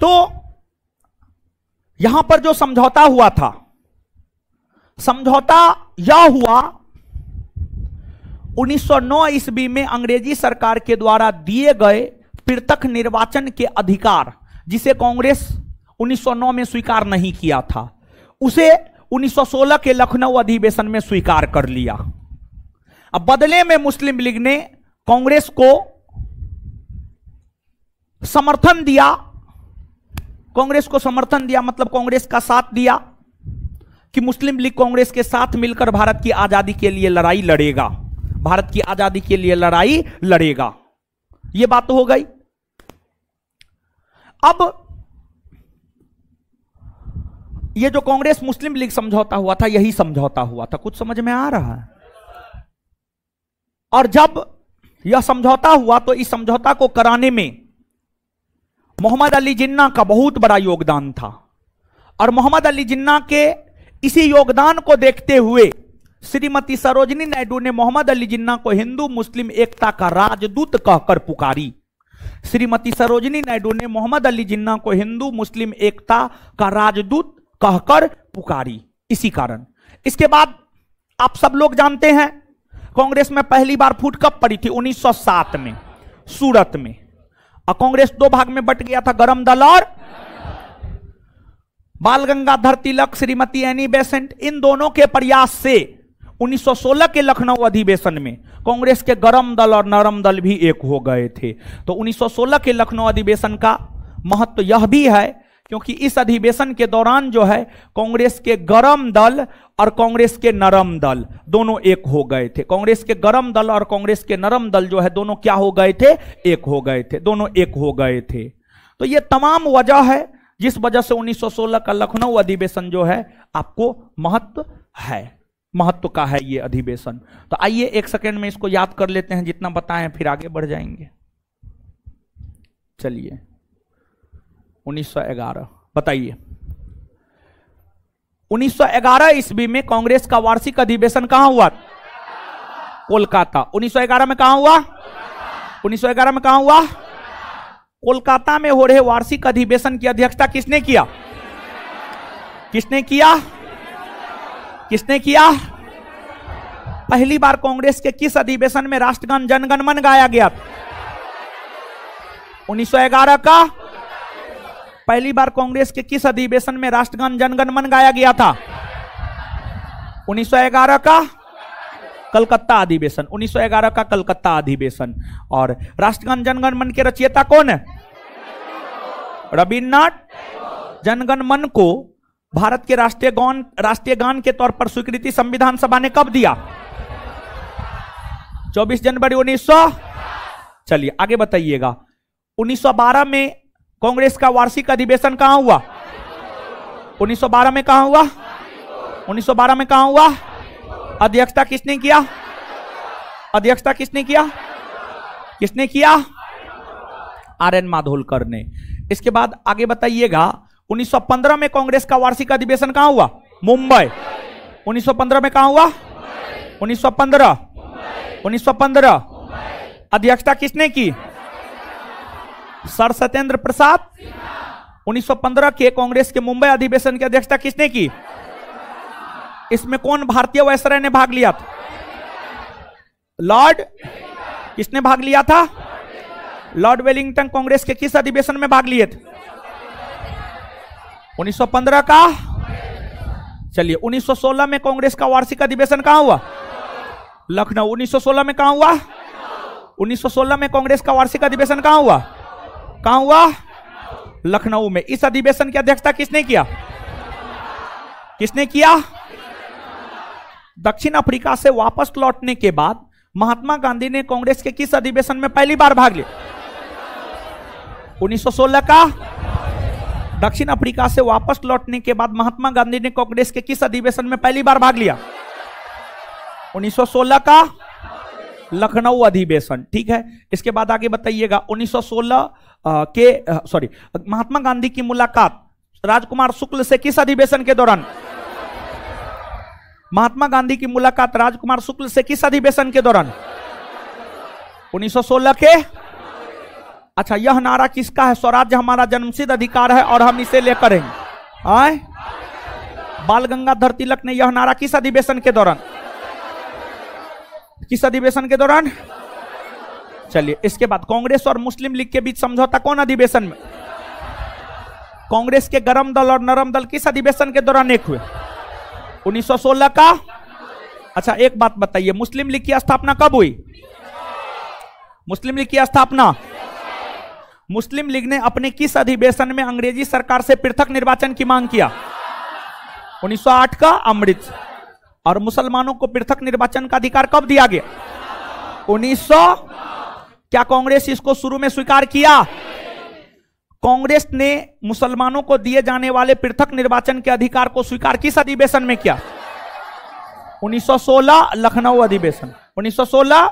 तो यहां पर जो समझौता हुआ था, समझौता यह हुआ 1909 ईस्वी में अंग्रेजी सरकार के द्वारा दिए गए पृथक निर्वाचन के अधिकार, जिसे कांग्रेस 1909 में स्वीकार नहीं किया था, उसे 1916 के लखनऊ अधिवेशन में स्वीकार कर लिया। अब बदले में मुस्लिम लीग ने कांग्रेस को समर्थन दिया, कांग्रेस को समर्थन दिया मतलब कांग्रेस का साथ दिया कि मुस्लिम लीग कांग्रेस के साथ मिलकर भारत की आजादी के लिए लड़ाई लड़ेगा, भारत की आजादी के लिए लड़ाई लड़ेगा। यह बात तो हो गई। अब यह जो कांग्रेस मुस्लिम लीग समझौता हुआ था, यही समझौता हुआ था। कुछ समझ में आ रहा है? और जब यह समझौता हुआ तो इस समझौता को कराने में मोहम्मद अली जिन्ना का बहुत बड़ा योगदान था, और मोहम्मद अली जिन्ना के इसी योगदान को देखते हुए श्रीमती सरोजिनी नायडू ने मोहम्मद अली जिन्ना को हिंदू मुस्लिम एकता का राजदूत कहकर पुकारी। श्रीमती सरोजिनी नायडू ने मोहम्मद अली जिन्ना को हिंदू मुस्लिम एकता का राजदूत कहकर पुकारी। इसी कारण इसके बाद आप सब लोग जानते हैं कांग्रेस में पहली बार फूट कब पड़ी थी? 1907 में सूरत में। और कांग्रेस दो भाग में बट गया था, गरम दल और बाल गंगाधर तिलक, श्रीमती एनी बेसेंट, इन दोनों के प्रयास से 1916 के लखनऊ अधिवेशन में कांग्रेस के गरम दल और नरम दल भी एक हो गए थे। तो 1916 के लखनऊ अधिवेशन का महत्व यह भी है क्योंकि इस अधिवेशन के दौरान जो है कांग्रेस के गरम दल और कांग्रेस के नरम दल दोनों एक हो गए थे। कांग्रेस के गरम दल और कांग्रेस के नरम दल जो है दोनों क्या हो गए थे? एक हो गए थे, दोनों एक हो गए थे। तो ये तमाम वजह है जिस वजह से 1916 का लखनऊ अधिवेशन जो है आपको महत्व है, महत्व का है ये अधिवेशन। तो आइए एक सेकंड में इसको याद कर लेते हैं, जितना बताएं फिर आगे बढ़ जाएंगे। चलिए 1911 बताइए। 1911 ईस्वी में कांग्रेस का वार्षिक अधिवेशन कहां हुआ? कोलकाता। 1911 में कहां हुआ? 1911 में कहां हुआ? कोलकाता में हो रहे वार्षिक अधिवेशन की अध्यक्षता किसने किया? किसने किया? किसने किया? पहली बार कांग्रेस के किस अधिवेशन में राष्ट्रगान जनगण मन गाया गया? 1911 का पहली बार कांग्रेस के किस अधिवेशन में राष्ट्रगान जनगण मन गाया गया था? 1911 का कलकत्ता अधिवेशन। 1911 का कलकत्ता अधिवेशन। और राष्ट्रगान जनगण मन के रचयिता कौन है? रविन्द्रनाथ। जनगण मन को भारत के राष्ट्रीय गान के तौर पर स्वीकृति संविधान सभा ने कब दिया? 24 जनवरी 1900। चलिए आगे बताइएगा। 1912 में कांग्रेस का वार्षिक अधिवेशन कहां हुआ? 1912 में कहां हुआ? 1912 में कहां हुआ? अध्यक्षता किसने किया? अध्यक्षता किसने किया? किसने किया? आर.एन. माधोलकर ने। इसके बाद आगे बताइएगा 1915 में कांग्रेस का वार्षिक अधिवेशन कहां हुआ? मुंबई। 1915 में कहां हुआ? 1915 अध्यक्षता किसने की? सर सत्येंद्र प्रसाद। 1915 के कांग्रेस के मुंबई अधिवेशन की अध्यक्षता किसने की? इसमें कौन भारतीय वायसराय ने भाग लिया था? लॉर्ड। किसने भाग लिया था? लॉर्ड वेलिंगटन कांग्रेस के किस अधिवेशन में भाग लिए थे? 1915 का। चलिए 1916 में कांग्रेस का वार्षिक अधिवेशन कहां हुआ? लखनऊ। 1916 में कहां हुआ? 1916 में कांग्रेस का वार्षिक अधिवेशन कहां हुआ? कहां हुआ? लखनऊ में। इस अधिवेशन की अध्यक्षता किसने किया? किसने किया? दक्षिण अफ्रीका से वापस लौटने के बाद महात्मा गांधी ने कांग्रेस के किस अधिवेशन में पहली बार भाग लिया? 1916 का। दक्षिण अफ्रीका से वापस लौटने के बाद महात्मा गांधी ने कांग्रेस के किस अधिवेशन में पहली बार भाग लिया? 1916 का लखनऊ अधिवेशन। ठीक है, इसके बाद आगे बताइएगा। 1916 महात्मा गांधी की मुलाकात राजकुमार शुक्ल से किस अधिवेशन के दौरान? महात्मा गांधी की मुलाकात राजकुमार शुक्ल से किस अधिवेशन के दौरान? 1916 के। अच्छा, यह नारा किसका है? स्वराज्य हमारा जन्मसिद्ध अधिकार है और हम इसे लेकर रहेंगे। आए, बाल गंगाधर तिलक ने यह नारा किस अधिवेशन के दौरान? किस अधिवेशन के दौरान? चलिए, इसके बाद कांग्रेस और मुस्लिम लीग के बीच समझौता कौन अधिवेशन में? कांग्रेस के गरम दल और नरम दल किस अधिवेशन के दौरान एक हुए? 1916 का। अच्छा, एक बात बताइए, मुस्लिम लीग की स्थापना कब हुई? मुस्लिम लीग की स्थापना, मुस्लिम लीग ने अपने किस अधिवेशन में अंग्रेजी सरकार से पृथक निर्वाचन की मांग किया? 1908 का अमृत। और मुसलमानों को पृथक निर्वाचन का अधिकार कब दिया गया? 1900। क्या कांग्रेस इसको शुरू में स्वीकार किया? कांग्रेस ने मुसलमानों को दिए जाने वाले पृथक निर्वाचन के अधिकार को स्वीकार किस अधिवेशन में किया? 1916 लखनऊ अधिवेशन। 1916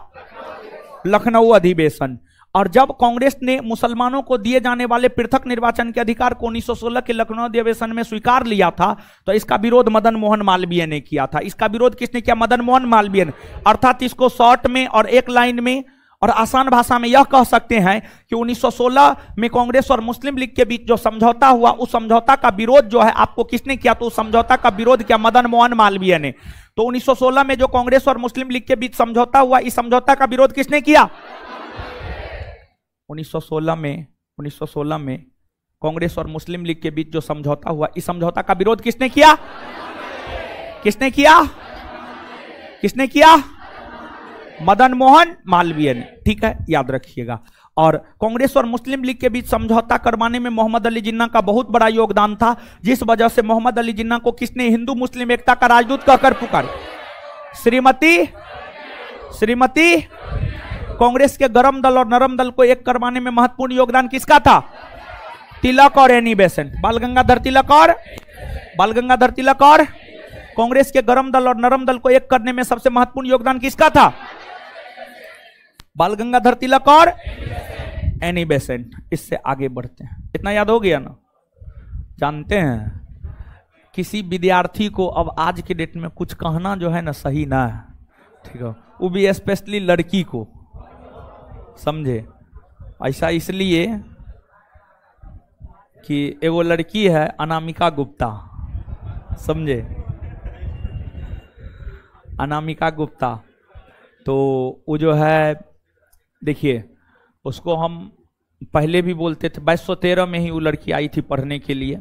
लखनऊ अधिवेशन। और जब कांग्रेस ने मुसलमानों को दिए जाने वाले पृथक निर्वाचन के अधिकार को 1916 के लखनऊ अधिवेशन में स्वीकार लिया था, तो इसका विरोध मदन मोहन मालवीय ने किया था। इसका विरोध किसने किया? मदन मोहन मालवीय ने। अर्थात इसको शॉर्ट में और एक लाइन में और आसान भाषा में यह कह सकते हैं कि 1916 में कांग्रेस और मुस्लिम लीग के बीच जो समझौता हुआ, उस समझौता का विरोध जो है आपको किसने किया? तो उस समझौता का विरोध किया मदन मोहन मालवीय ने। तो 1916 में जो कांग्रेस और मुस्लिम लीग के बीच समझौता हुआ, इस समझौता का विरोध किसने किया? 1916 में कांग्रेस और मुस्लिम लीग के बीच जो समझौता हुआ, इस समझौता का विरोध किसने किया? किसने किया? किसने किया? मदन मोहन मालवीय ने। ठीक है, याद रखिएगा। और कांग्रेस और मुस्लिम लीग के बीच समझौता करवाने में मोहम्मद अली जिन्ना का बहुत बड़ा योगदान था, जिस वजह से मोहम्मद अली जिन्ना को किसने हिंदू मुस्लिम एकता का राजदूत कहकर पुकारा? श्रीमती। कांग्रेस के गरम दल और नरम दल को एक करवाने में महत्वपूर्ण योगदान किसका था? तिलक और एनी बेसेंट। बाल गंगाधर तिलक और कांग्रेस के गरम दल और नरम दल को एक करने में सबसे महत्वपूर्ण योगदान किसका था? बाल गंगाधर तिलक और एनी बेसेंट। इससे आगे बढ़ते हैं। इतना याद हो गया ना? जानते हैं, किसी विद्यार्थी को अब आज के डेट में कुछ कहना जो है ना सही ना है, ठीक है, वो भी स्पेशली लड़की को, समझे? ऐसा इसलिए कि एगो लड़की है अनामिका गुप्ता, समझे? अनामिका गुप्ता, तो वो जो है, देखिए, उसको हम पहले भी बोलते थे, 2213 में ही वो लड़की आई थी पढ़ने के लिए।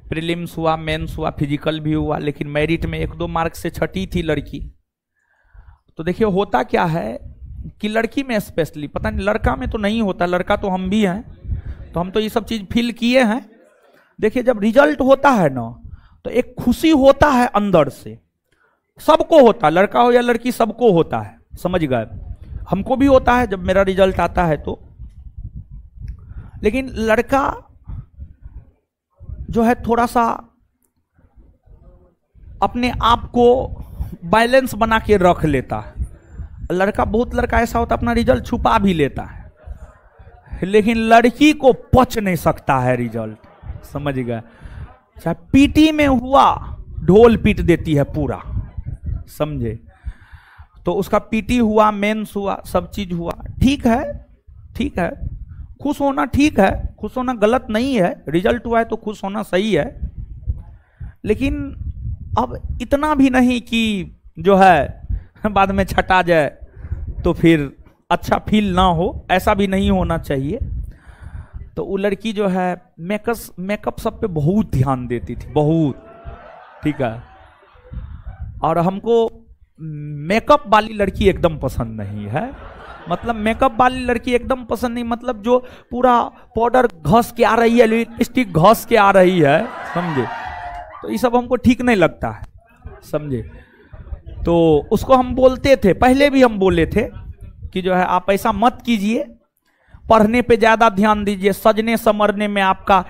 प्रीलिम्स हुआ, मेंस हुआ, फिजिकल भी हुआ, लेकिन मेरिट में 1-2 मार्क्स से छठी थी लड़की। तो देखिए होता क्या है कि लड़की में स्पेशली, पता नहीं लड़का में तो नहीं होता, लड़का तो हम भी हैं, तो हम तो ये सब चीज फील किए हैं। देखिए जब रिजल्ट होता है ना, तो एक खुशी होता है अंदर से, सबको होता है, लड़का हो या लड़की सबको होता है, समझ गए? हमको भी होता है जब मेरा रिजल्ट आता है तो। लेकिन लड़का जो है थोड़ा सा अपने आप को बैलेंस बना के रख लेता है। बहुत लड़का ऐसा होता है अपना रिजल्ट छुपा भी लेता है, लेकिन लड़की को पच नहीं सकता है रिजल्ट, समझ गए? चाहे पीटी में हुआ, ढोल पीट देती है पूरा, समझे? तो उसका पीटी हुआ, मेंस हुआ, सब चीज हुआ, ठीक है, ठीक है, खुश होना ठीक है, खुश होना गलत नहीं है, रिजल्ट हुआ है तो खुश होना सही है। लेकिन अब इतना भी नहीं कि जो है बाद में छटा जाए तो फिर अच्छा फील ना हो, ऐसा भी नहीं होना चाहिए। तो वो लड़की जो है मेकअप सब पे बहुत ध्यान देती थी, बहुत, ठीक है। और हमको मेकअप वाली लड़की एकदम पसंद नहीं है, मतलब मेकअप वाली लड़की एकदम पसंद नहीं, मतलब जो पूरा पाउडर घस के आ रही है, लिपस्टिक घस के आ रही है, समझे? तो ये सब हमको ठीक नहीं लगता है, समझे? तो उसको हम बोलते थे, पहले भी हम बोले थे कि जो है आप ऐसा मत कीजिए, पढ़ने पे ज्यादा ध्यान दीजिए, सजने संवरने में आपका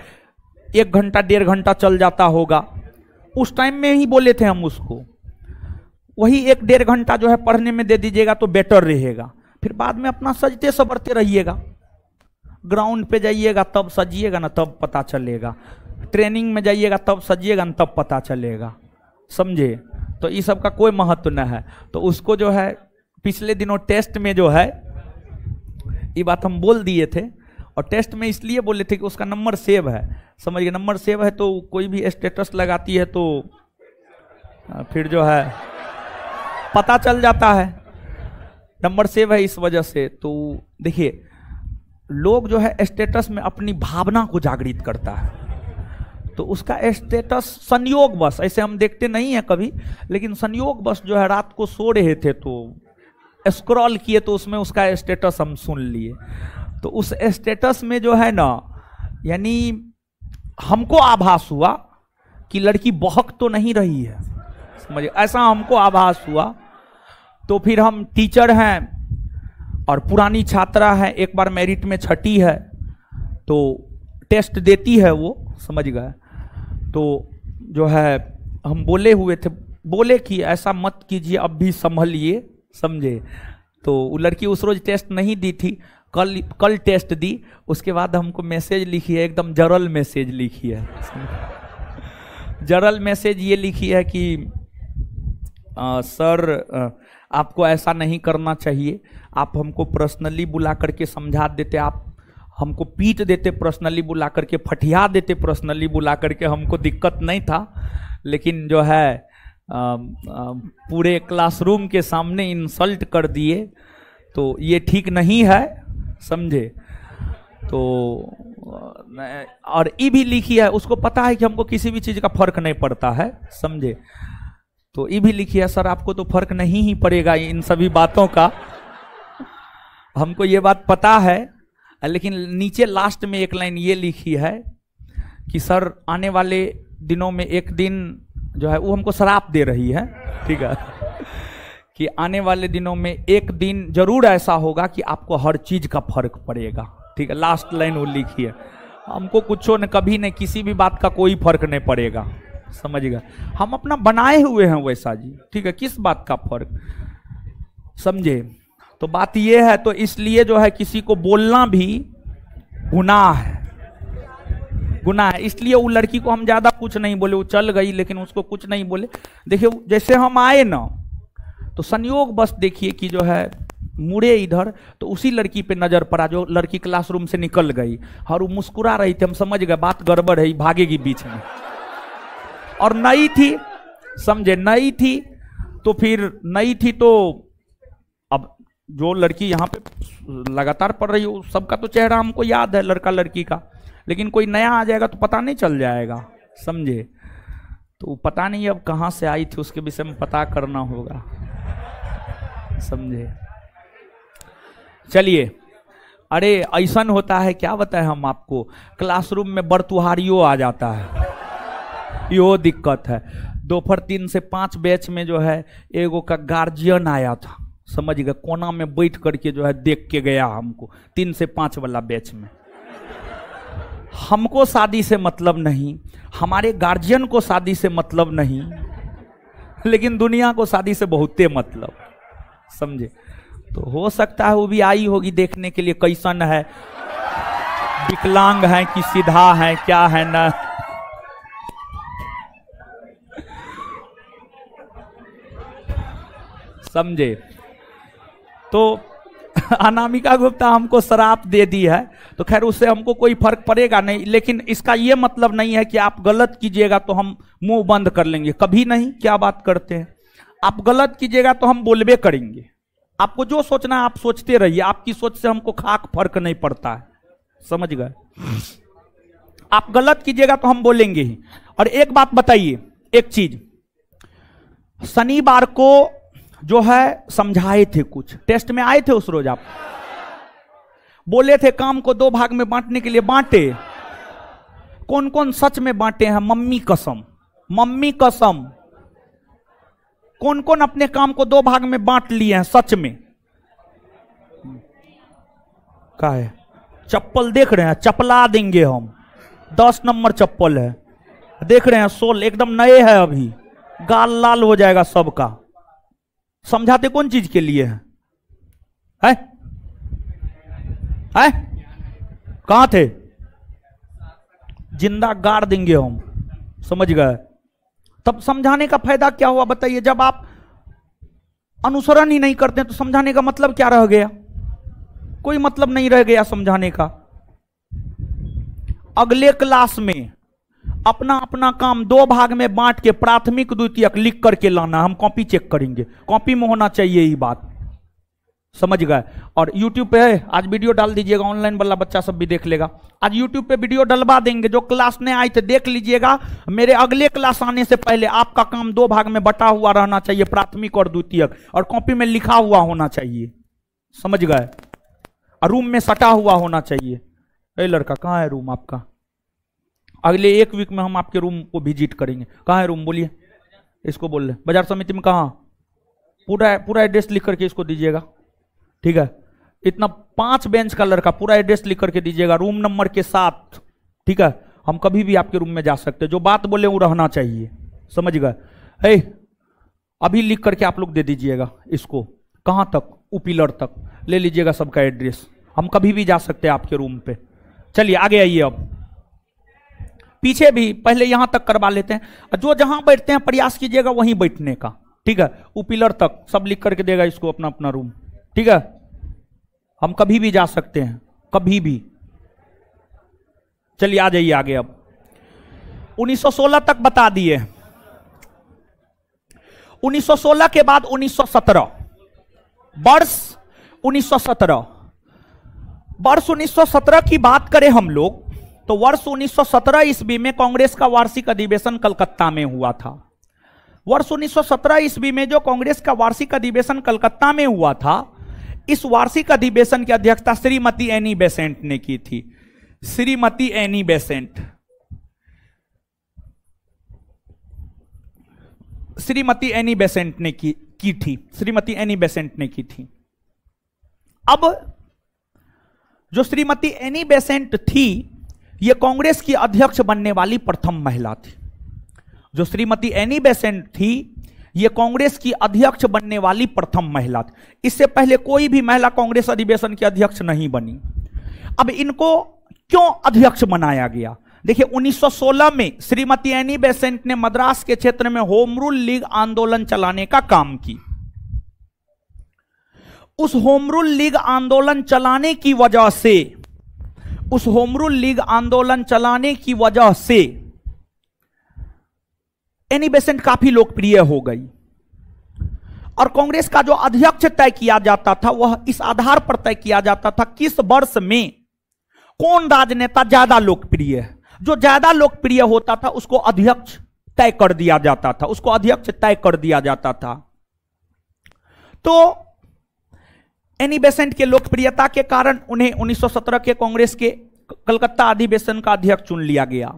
1 घंटा 1.5 घंटा चल जाता होगा। उस टाइम में ही बोले थे हम उसको, वही 1-1.5 घंटा जो है पढ़ने में दे दीजिएगा तो बेटर रहेगा। फिर बाद में अपना सजते संवरते रहिएगा, ग्राउंड पे जाइएगा तब सजिएगा ना, तब पता चलेगा, ट्रेनिंग में जाइएगा तब सजिएगा ना, तब पता चलेगा, समझे? तो ये सब का कोई महत्व न है। तो उसको जो है पिछले दिनों टेस्ट में जो है ये बात हम बोल दिए थे, और टेस्ट में इसलिए बोले थे कि उसका नंबर सेव है, समझिए नंबर सेव है तो कोई भी स्टेटस लगाती है तो फिर जो है पता चल जाता है नंबर सेव है इस वजह से। तो देखिए लोग जो है स्टेटस में अपनी भावना को जागृत करता है, तो उसका स्टेटस संयोगवश, ऐसे हम देखते नहीं है कभी, लेकिन संयोगवश जो है रात को सो रहे थे तो स्क्रॉल किए तो उसमें उसका स्टेटस हम सुन लिए। तो उस स्टेटस में जो है ना, यानी हमको आभास हुआ कि लड़की बहक तो नहीं रही है, समझिए ऐसा हमको आभास हुआ। तो फिर हम टीचर हैं और पुरानी छात्रा है, एक बार मेरिट में छठी है तो टेस्ट देती है वो, समझ गए। तो जो है हम बोले हुए थे, बोले कि ऐसा मत कीजिए अब भी संभलिए, समझे। तो वो लड़की उस रोज टेस्ट नहीं दी थी, कल टेस्ट दी। उसके बाद हमको मैसेज लिखी है, एकदम जरल मैसेज लिखी है। जरल मैसेज ये लिखी है कि सर आपको ऐसा नहीं करना चाहिए, आप हमको पर्सनली बुला करके समझा देते, आप हमको पीट देते पर्सनली बुला करके, फटिया देते पर्सनली बुला करके, हमको दिक्कत नहीं था, लेकिन जो है पूरे क्लासरूम के सामने इंसल्ट कर दिए, तो ये ठीक नहीं है, समझे। तो और ये भी लिखी है, उसको पता है कि हमको किसी भी चीज़ का फर्क नहीं पड़ता है, समझे। तो ये भी लिखी है, सर आपको तो फर्क नहीं ही पड़ेगा इन सभी बातों का, हमको ये बात पता है, लेकिन नीचे लास्ट में एक लाइन ये लिखी है कि सर आने वाले दिनों में एक दिन जो है, वो हमको श्राप दे रही है, ठीक है, कि आने वाले दिनों में एक दिन जरूर ऐसा होगा कि आपको हर चीज का फर्क पड़ेगा, ठीक है। लास्ट लाइन वो लिखी है, हमको कुछ न कभी नहीं, किसी भी बात का कोई फर्क नहीं पड़ेगा, समझिएगा। हम अपना बनाए हुए हैं वैसा जी, ठीक है, किस बात का फर्क, समझे। तो बात ये है, तो इसलिए जो है किसी को बोलना भी गुनाह है, गुनाह है। इसलिए वो लड़की को हम ज्यादा कुछ नहीं बोले, वो चल गई, लेकिन उसको कुछ नहीं बोले। देखिए जैसे हम आए ना, तो संयोग बस देखिए कि जो है मुड़े इधर, तो उसी लड़की पे नजर पड़ा जो लड़की क्लासरूम से निकल गई, और वो मुस्कुरा रही थी, हम समझ गए बात गड़बड़ है, भागेगी बीच में, और नई थी, समझे, नई थी। तो फिर नई थी तो अब जो लड़की यहाँ पे लगातार पढ़ रही हो, सबका तो चेहरा हमको याद है, लड़का लड़की का, लेकिन कोई नया आ जाएगा तो पता नहीं चल जाएगा, समझे। तो पता नहीं अब कहाँ से आई थी, उसके विषय में पता करना होगा, समझे। चलिए, अरे ऐसन होता है, क्या बताएं हम आपको, क्लासरूम में बरतुहारियों आ जाता है, यो दिक्कत है। दोपहर 3 से 5 बैच में जो है एगो का गार्जियन आया था, समझ गए, कोना में बैठ करके जो है देख के गया हमको, 3 से 5 वाला बैच में। हमको शादी से मतलब नहीं, हमारे गार्जियन को शादी से मतलब नहीं, लेकिन दुनिया को शादी से बहुते मतलब, समझे। तो हो सकता है वो भी आई होगी देखने के लिए कैसन है, विकलांग है कि सीधा है, क्या है ना। समझे। तो अनामिका गुप्ता हमको शराप दे दी है, तो खैर उससे हमको कोई फर्क पड़ेगा नहीं, लेकिन इसका ये मतलब नहीं है कि आप गलत कीजिएगा तो हम मुंह बंद कर लेंगे, कभी नहीं। क्या बात करते हैं, आप गलत कीजिएगा तो हम बोलबे करेंगे, आपको जो सोचना है आप सोचते रहिए, आपकी सोच से हमको खाक फर्क नहीं पड़ता है, समझ गए। आप गलत कीजिएगा तो हम बोलेंगे ही। और एक बात बताइए, एक चीज, शनिवार को जो है समझाए थे, कुछ टेस्ट में आए थे उस रोज, आप बोले थे काम को 2 भाग में बांटने के लिए, बांटे। कौन कौन सच में बांटे हैं, मम्मी कसम, मम्मी कसम, कौन कौन अपने काम को 2 भाग में बांट लिए हैं सच में। क्या है, चप्पल देख रहे हैं, चपला देंगे हम, 10 नंबर चप्पल है, देख रहे हैं, सोल एकदम नए है, अभी गाल लाल हो जाएगा सबका। समझाते कौन चीज के लिए है? कहां थे? जिंदा गाड़ देंगे हम, समझ गए। तब समझाने का फायदा क्या हुआ बताइए? जब आप अनुसरण ही नहीं करते तो समझाने का मतलब क्या रह गया? कोई मतलब नहीं रह गया समझाने का। अगले क्लास में अपना अपना काम 2 भाग में बांट के प्राथमिक द्वितीयक लिख करके लाना, हम कॉपी चेक करेंगे, कॉपी में होना चाहिए ये बात, समझ गए? और YouTube पे है, आज वीडियो डाल दीजिएगा, ऑनलाइन वाला बच्चा सब भी देख लेगा। आज YouTube पे वीडियो डलवा देंगे, जो क्लास नहीं आई थे देख लीजिएगा। मेरे अगले क्लास आने से पहले आपका काम 2 भाग में बटा हुआ रहना चाहिए, प्राथमिक और द्वितीयक, और कॉपी में लिखा हुआ होना चाहिए, समझ गए? और रूम में सटा हुआ होना चाहिए। ए लड़का, कहाँ है रूम आपका? अगले 1 वीक में हम आपके रूम को विजिट करेंगे। कहाँ है रूम बोलिए? इसको बोल रहे बाजार समिति में। कहाँ? पूरा एड्रेस लिख करके इसको दीजिएगा, ठीक है? इतना 5 बेंच का लड़का, पूरा एड्रेस लिख करके दीजिएगा रूम नंबर के साथ, ठीक है? हम कभी भी आपके रूम में जा सकते हैं, जो बात बोले वो रहना चाहिए, समझ गए? अभी लिख करके आप लोग दे दीजिएगा इसको। कहाँ तक? पिलर तक ले लीजिएगा सबका एड्रेस, हम कभी भी जा सकते हैं आपके रूम पे। चलिए आगे आइए। अब पीछे भी पहले यहां तक करवा लेते हैं, जो जहां बैठते हैं प्रयास कीजिएगा वहीं बैठने का, ठीक है? पिलर तक सब लिख करके देगा इसको, अपना अपना रूम, ठीक है? हम कभी भी जा सकते हैं, कभी भी। चलिए आ जाइए आगे। अब 1916 तक बता दिए। 1916 के बाद 1917 वर्ष 1917 वर्ष 1917 की बात करें हम लोग तो वर्ष 1917 ईस्वी में कांग्रेस का वार्षिक अधिवेशन कलकत्ता में हुआ था। वर्ष 1917 ईस्वी में जो कांग्रेस का वार्षिक अधिवेशन कलकत्ता में हुआ था, इस वार्षिक अधिवेशन की अध्यक्षता श्रीमती एनी बेसेंट ने की थी। Shrimati Annie Besant, Shrimati Annie Besant ने की थी। श्रीमती एनी बेसेंट ने की थी। अब जो श्रीमती एनी बेसेंट थी, यह कांग्रेस की अध्यक्ष बनने वाली प्रथम महिला थी। जो श्रीमती एनी बेसेंट थी, यह कांग्रेस की अध्यक्ष बनने वाली प्रथम महिला थी। इससे पहले कोई भी महिला कांग्रेस अधिवेशन की अध्यक्ष नहीं बनी। अब इनको क्यों अध्यक्ष बनाया गया? देखिए, 1916 में श्रीमती एनी बेसेंट ने मद्रास के क्षेत्र में होम रूल लीग आंदोलन चलाने का काम की। उस होम रूल लीग आंदोलन चलाने की वजह से, उस होम रूल लीग आंदोलन चलाने की वजह से एनी बेसेंट काफी लोकप्रिय हो गई। और कांग्रेस का जो अध्यक्ष तय किया जाता था, वह इस आधार पर तय किया जाता था किस वर्ष में कौन राजनेता ज्यादा लोकप्रिय है। जो ज्यादा लोकप्रिय होता था उसको अध्यक्ष तय कर दिया जाता था, उसको अध्यक्ष तय कर दिया जाता था। तो एनी बेसेंट के लोकप्रियता के कारण उन्हें 1917 के कांग्रेस के कलकत्ता अधिवेशन का अध्यक्ष चुन लिया गया।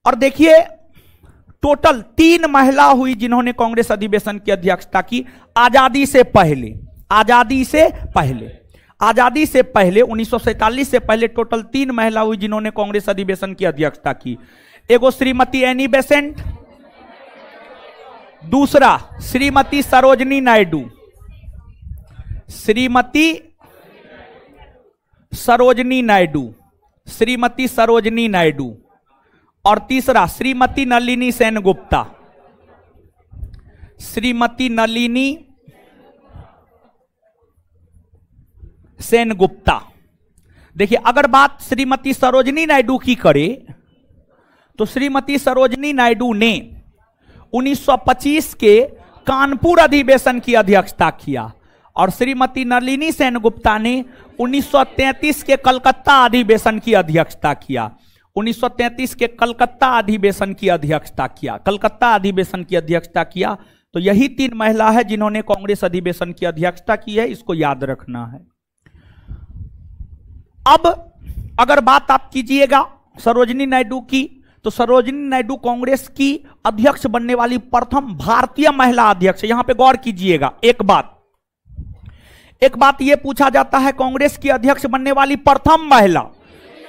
और देखिए, टोटल 3 महिला हुई जिन्होंने कांग्रेस अधिवेशन की अध्यक्षता की आजादी से पहले। आजादी से पहले, आजादी से पहले 1947 से पहले टोटल 3 महिला हुई जिन्होंने कांग्रेस अधिवेशन की अध्यक्षता की। एगो श्रीमती एनी बेसेंट, दूसरा श्रीमती सरोजनी नायडू, श्रीमती सरोजनी नायडू, श्रीमती सरोजनी नायडू, और तीसरा श्रीमती नलिनी सेनगुप्ता, श्रीमती नलिनी सेनगुप्ता। देखिए, अगर बात श्रीमती सरोजनी नायडू की करें तो श्रीमती सरोजनी नायडू ने 1925 के कानपुर अधिवेशन की अध्यक्षता किया और श्रीमती नलिनी सेनगुप्ता ने 1933 के कलकत्ता अधिवेशन की अध्यक्षता किया। 1933 के कलकत्ता अधिवेशन की अध्यक्षता किया, कलकत्ता अधिवेशन की अध्यक्षता किया। तो यही 3 महिला है जिन्होंने कांग्रेस अधिवेशन की अध्यक्षता की है, इसको याद रखना है। अब अगर बात आप कीजिएगा सरोजनी नायडू की, तो सरोजनी नायडू कांग्रेस की अध्यक्ष बनने वाली प्रथम भारतीय महिला अध्यक्ष। यहां पे गौर कीजिएगा, एक बात यह पूछा जाता है, कांग्रेस की अध्यक्ष बनने वाली प्रथम महिला।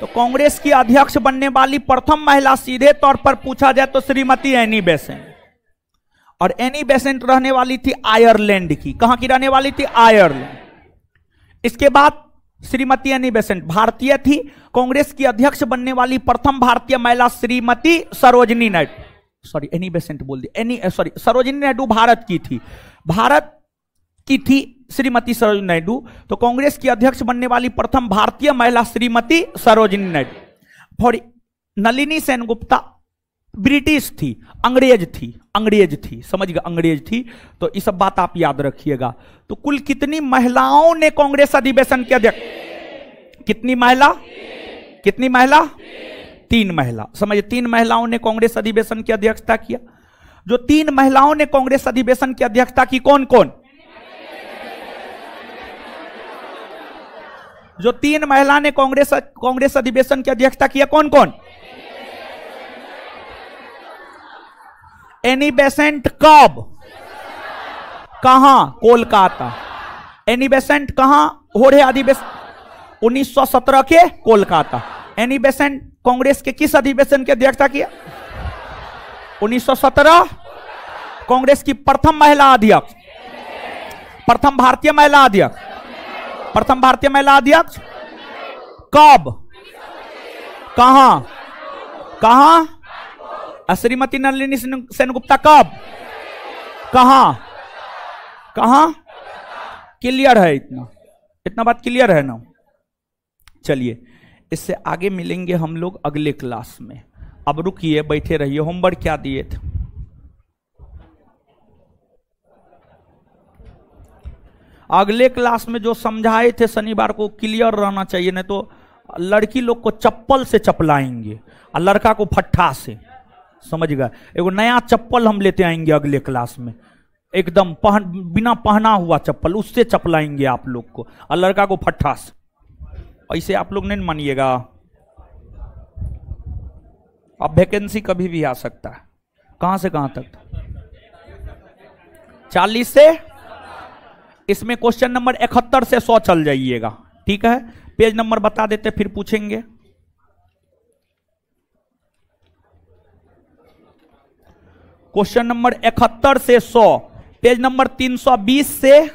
तो कांग्रेस की अध्यक्ष बनने वाली प्रथम महिला सीधे तौर पर पूछा जाए तो श्रीमती एनी बेसेंट। और एनी बेसेंट रहने वाली थी आयरलैंड की। कहां की रहने वाली थी? आयरलैंड। इसके बाद श्रीमती एनी बेसेंट भारतीय थी। कांग्रेस की अध्यक्ष बनने वाली प्रथम भारतीय महिला Shrimati Sarojini Naidu. Sorry Annie Besant बोल दी, एनी सॉरी सरोजिनी नायडू भारत की थी, भारत की थी श्रीमती सरोजिनी नायडू। तो कांग्रेस की अध्यक्ष बनने वाली प्रथम भारतीय महिला श्रीमती सरोजिनी नायडू। फॉर नलिनी सेनगुप्ता ब्रिटिश थी, अंग्रेज थी, समझ गए, अंग्रेज थी। तो ये सब बात आप याद रखिएगा। तो कुल कितनी महिलाओं ने कांग्रेस अधिवेशन के अध्यक्ष, कितनी महिला, 3 महिला, समझिए 3 महिलाओं ने कांग्रेस अधिवेशन की अध्यक्षता किया। जो 3 महिलाओं ने कांग्रेस अधिवेशन की अध्यक्षता की, कौन कौन? जो 3 महिला ने कांग्रेस अधिवेशन की अध्यक्षता किया, कौन कौन? एनी बेसेंट कब, कहां? कोलकाता। एनी बेसेंट कहां हो रहे अधिवेशन? 1917 के कोलकाता। एनी बेसेंट कांग्रेस के किस अधिवेशन की अध्यक्षता किया? 1917। कांग्रेस की प्रथम महिला अध्यक्ष, प्रथम भारतीय महिला अध्यक्ष, प्रथम भारतीय महिला अध्यक्ष कब, कहां, कहां? श्रीमती नलिनी सेनगुप्ता कब, कहां, कहां? क्लियर है? इतना बात क्लियर है ना? चलिए इससे आगे मिलेंगे हम लोग अगले क्लास में। अब रुकिए, बैठे रहिए। होमवर्क क्या दिए थे? अगले क्लास में जो समझाए थे शनिवार को क्लियर रहना चाहिए, नहीं तो लड़की लोग को चप्पल से चपलाएंगे और लड़का को फट्ठा से, समझ गए। एगो नया चप्पल हम लेते आएंगे अगले क्लास में, एकदम बिना पहना हुआ चप्पल, उससे चपलाएंगे आप लोग को, और लड़का को फट्ठा से। ऐसे आप लोग नहीं मानिएगा। अब वैकेंसी कभी भी आ सकता है। कहां से कहां तक? 40 से, इसमें क्वेश्चन नंबर 71 से 100 चल जाइएगा, ठीक है। पेज नंबर बता देते, फिर पूछेंगे। क्वेश्चन नंबर 71 से 100, पेज नंबर 320 से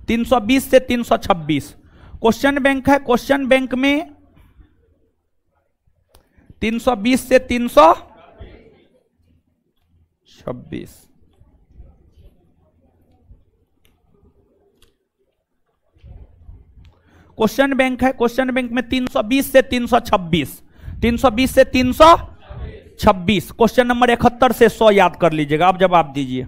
326। क्वेश्चन बैंक है, क्वेश्चन बैंक में 320 से 326। क्वेश्चन बैंक है, क्वेश्चन बैंक में 320 से 326, 320 से 326। क्वेश्चन नंबर 71 से 100 याद कर लीजिएगा। अब जवाब दीजिए।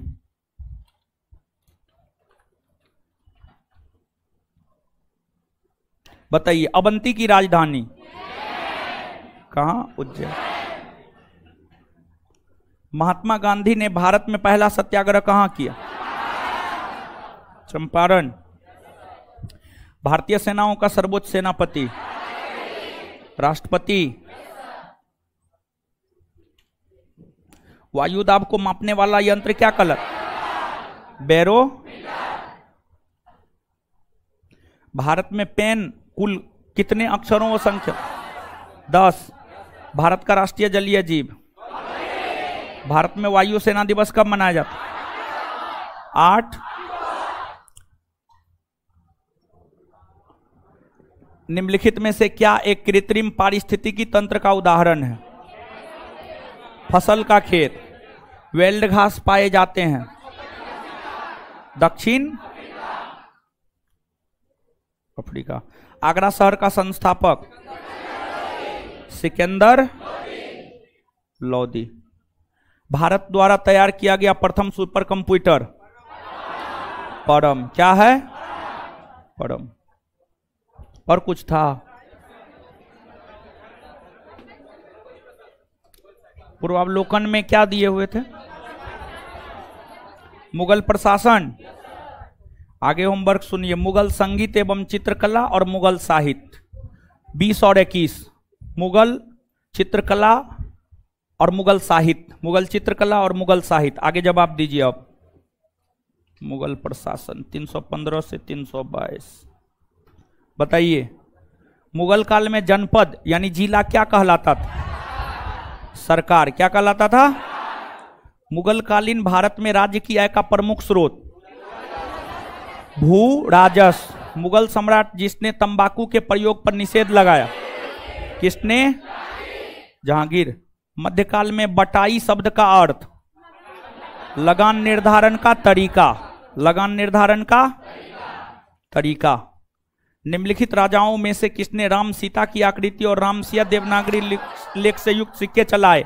बताइए, अवंती की राजधानी कहां? उज्जैन। महात्मा गांधी ने भारत में पहला सत्याग्रह कहां किया? चंपारण। भारतीय सेनाओं का सर्वोच्च सेनापति? राष्ट्रपति। वायु दाब को मापने वाला यंत्र क्या कहलाता? बैरो। भारत में पेन कुल कितने अक्षरों व संख्या? 10। भारत का राष्ट्रीय जलीय जीव? भारत में वायु सेना दिवस कब मनाया जाता? 8। निम्नलिखित में से क्या एक कृत्रिम पारिस्थितिकी तंत्र का उदाहरण है? फसल का खेत। वेल्ड घास पाए जाते हैं दक्षिण अफ्रीका। आगरा शहर का संस्थापक? सिकंदर लोदी। भारत द्वारा तैयार किया गया प्रथम सुपर कंप्यूटर? परम। क्या है? परम। और कुछ था? पूर्वावलोकन में क्या दिए हुए थे? मुगल प्रशासन। आगे होमवर्क सुनिए। मुगल संगीत एवं चित्रकला और मुगल साहित्य 20 और 21। मुगल चित्रकला और मुगल साहित्य, मुगल चित्रकला और मुगल साहित्य। आगे जवाब दीजिए। अब मुगल प्रशासन 315 से 322। बताइए, मुगल काल में जनपद यानी जिला क्या कहलाता था? सरकार। क्या कहलाता था? मुगल कालीन भारत में राज्य की आय का प्रमुख स्रोत? भू राजस्व। मुगल सम्राट जिसने तंबाकू के प्रयोग पर निषेध लगाया? किसने? जहांगीर। मध्यकाल में बटाई शब्द का अर्थ लगान निर्धारण का तरीका, लगान निर्धारण का तरीका। निम्नलिखित राजाओं में से किसने राम सीता की आकृति और राम सिया देवनागरी लेख से युक्त सिक्के चलाए?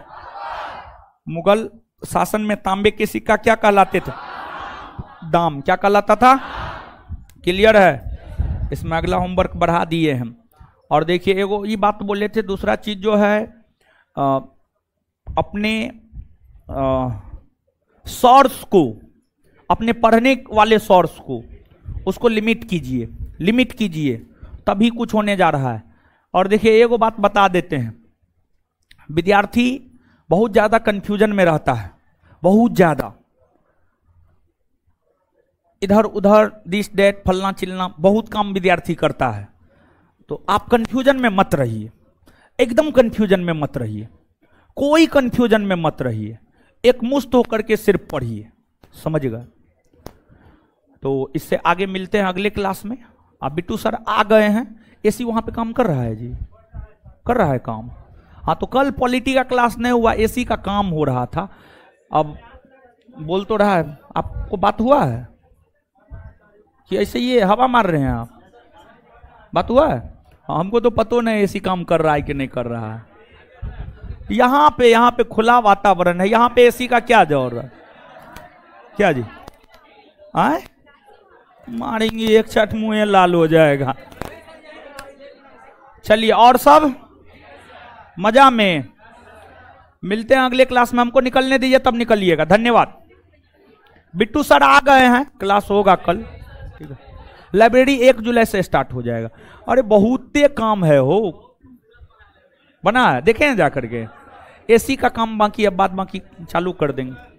मुगल शासन में तांबे के सिक्का क्या कहलाते थे? दाम। क्या कहलाता था? क्लियर है? इसमें अगला होमवर्क बढ़ा दिए हम। और देखिए एगो ये बात बोले थे, दूसरा चीज जो है अपने सोर्स को, अपने पढ़ने वाले सोर्स को, उसको लिमिट कीजिए, लिमिट कीजिए, तभी कुछ होने जा रहा है। और देखिए एगो बात बता देते हैं, विद्यार्थी बहुत ज्यादा कंफ्यूजन में रहता है, बहुत ज्यादा इधर उधर दिस डेट फलना चिलना बहुत काम विद्यार्थी करता है। तो आप कंफ्यूजन में मत रहिए, एकदम कंफ्यूजन में मत रहिए, कोई कंफ्यूजन में मत रहिए, एक मुश्त होकर के सिर्फ पढ़िए, समझ गए? तो इससे आगे मिलते हैं अगले क्लास में। अब बिट्टू सर आ गए हैं, एसी वहां पे काम कर रहा है जी, कर रहा है काम। हाँ तो कल पॉलिटी का क्लास नहीं हुआ, एसी का काम हो रहा था। अब बोल तो रहा है, आपको बात हुआ है कि ऐसे ये हवा मार रहे हैं आप? बात हुआ है? हमको तो पता नहीं एसी काम कर रहा है कि नहीं कर रहा है। यहाँ पे खुला वातावरण है, यहाँ पे एसी का क्या जरूरत है? क्या जी आए मारेंगे एक छठ मुंह लाल हो जाएगा। चलिए और सब मजा में, मिलते हैं अगले क्लास में। हमको निकलने दीजिए तब निकलिएगा। धन्यवाद। बिट्टू सर आ गए हैं, क्लास होगा कल, ठीक है। लाइब्रेरी 1 जुलाई से स्टार्ट हो जाएगा। अरे बहुत काम है हो, बना है, देखें जा करके। एसी का काम बाकी, अब बाद बाकी चालू कर देंगे।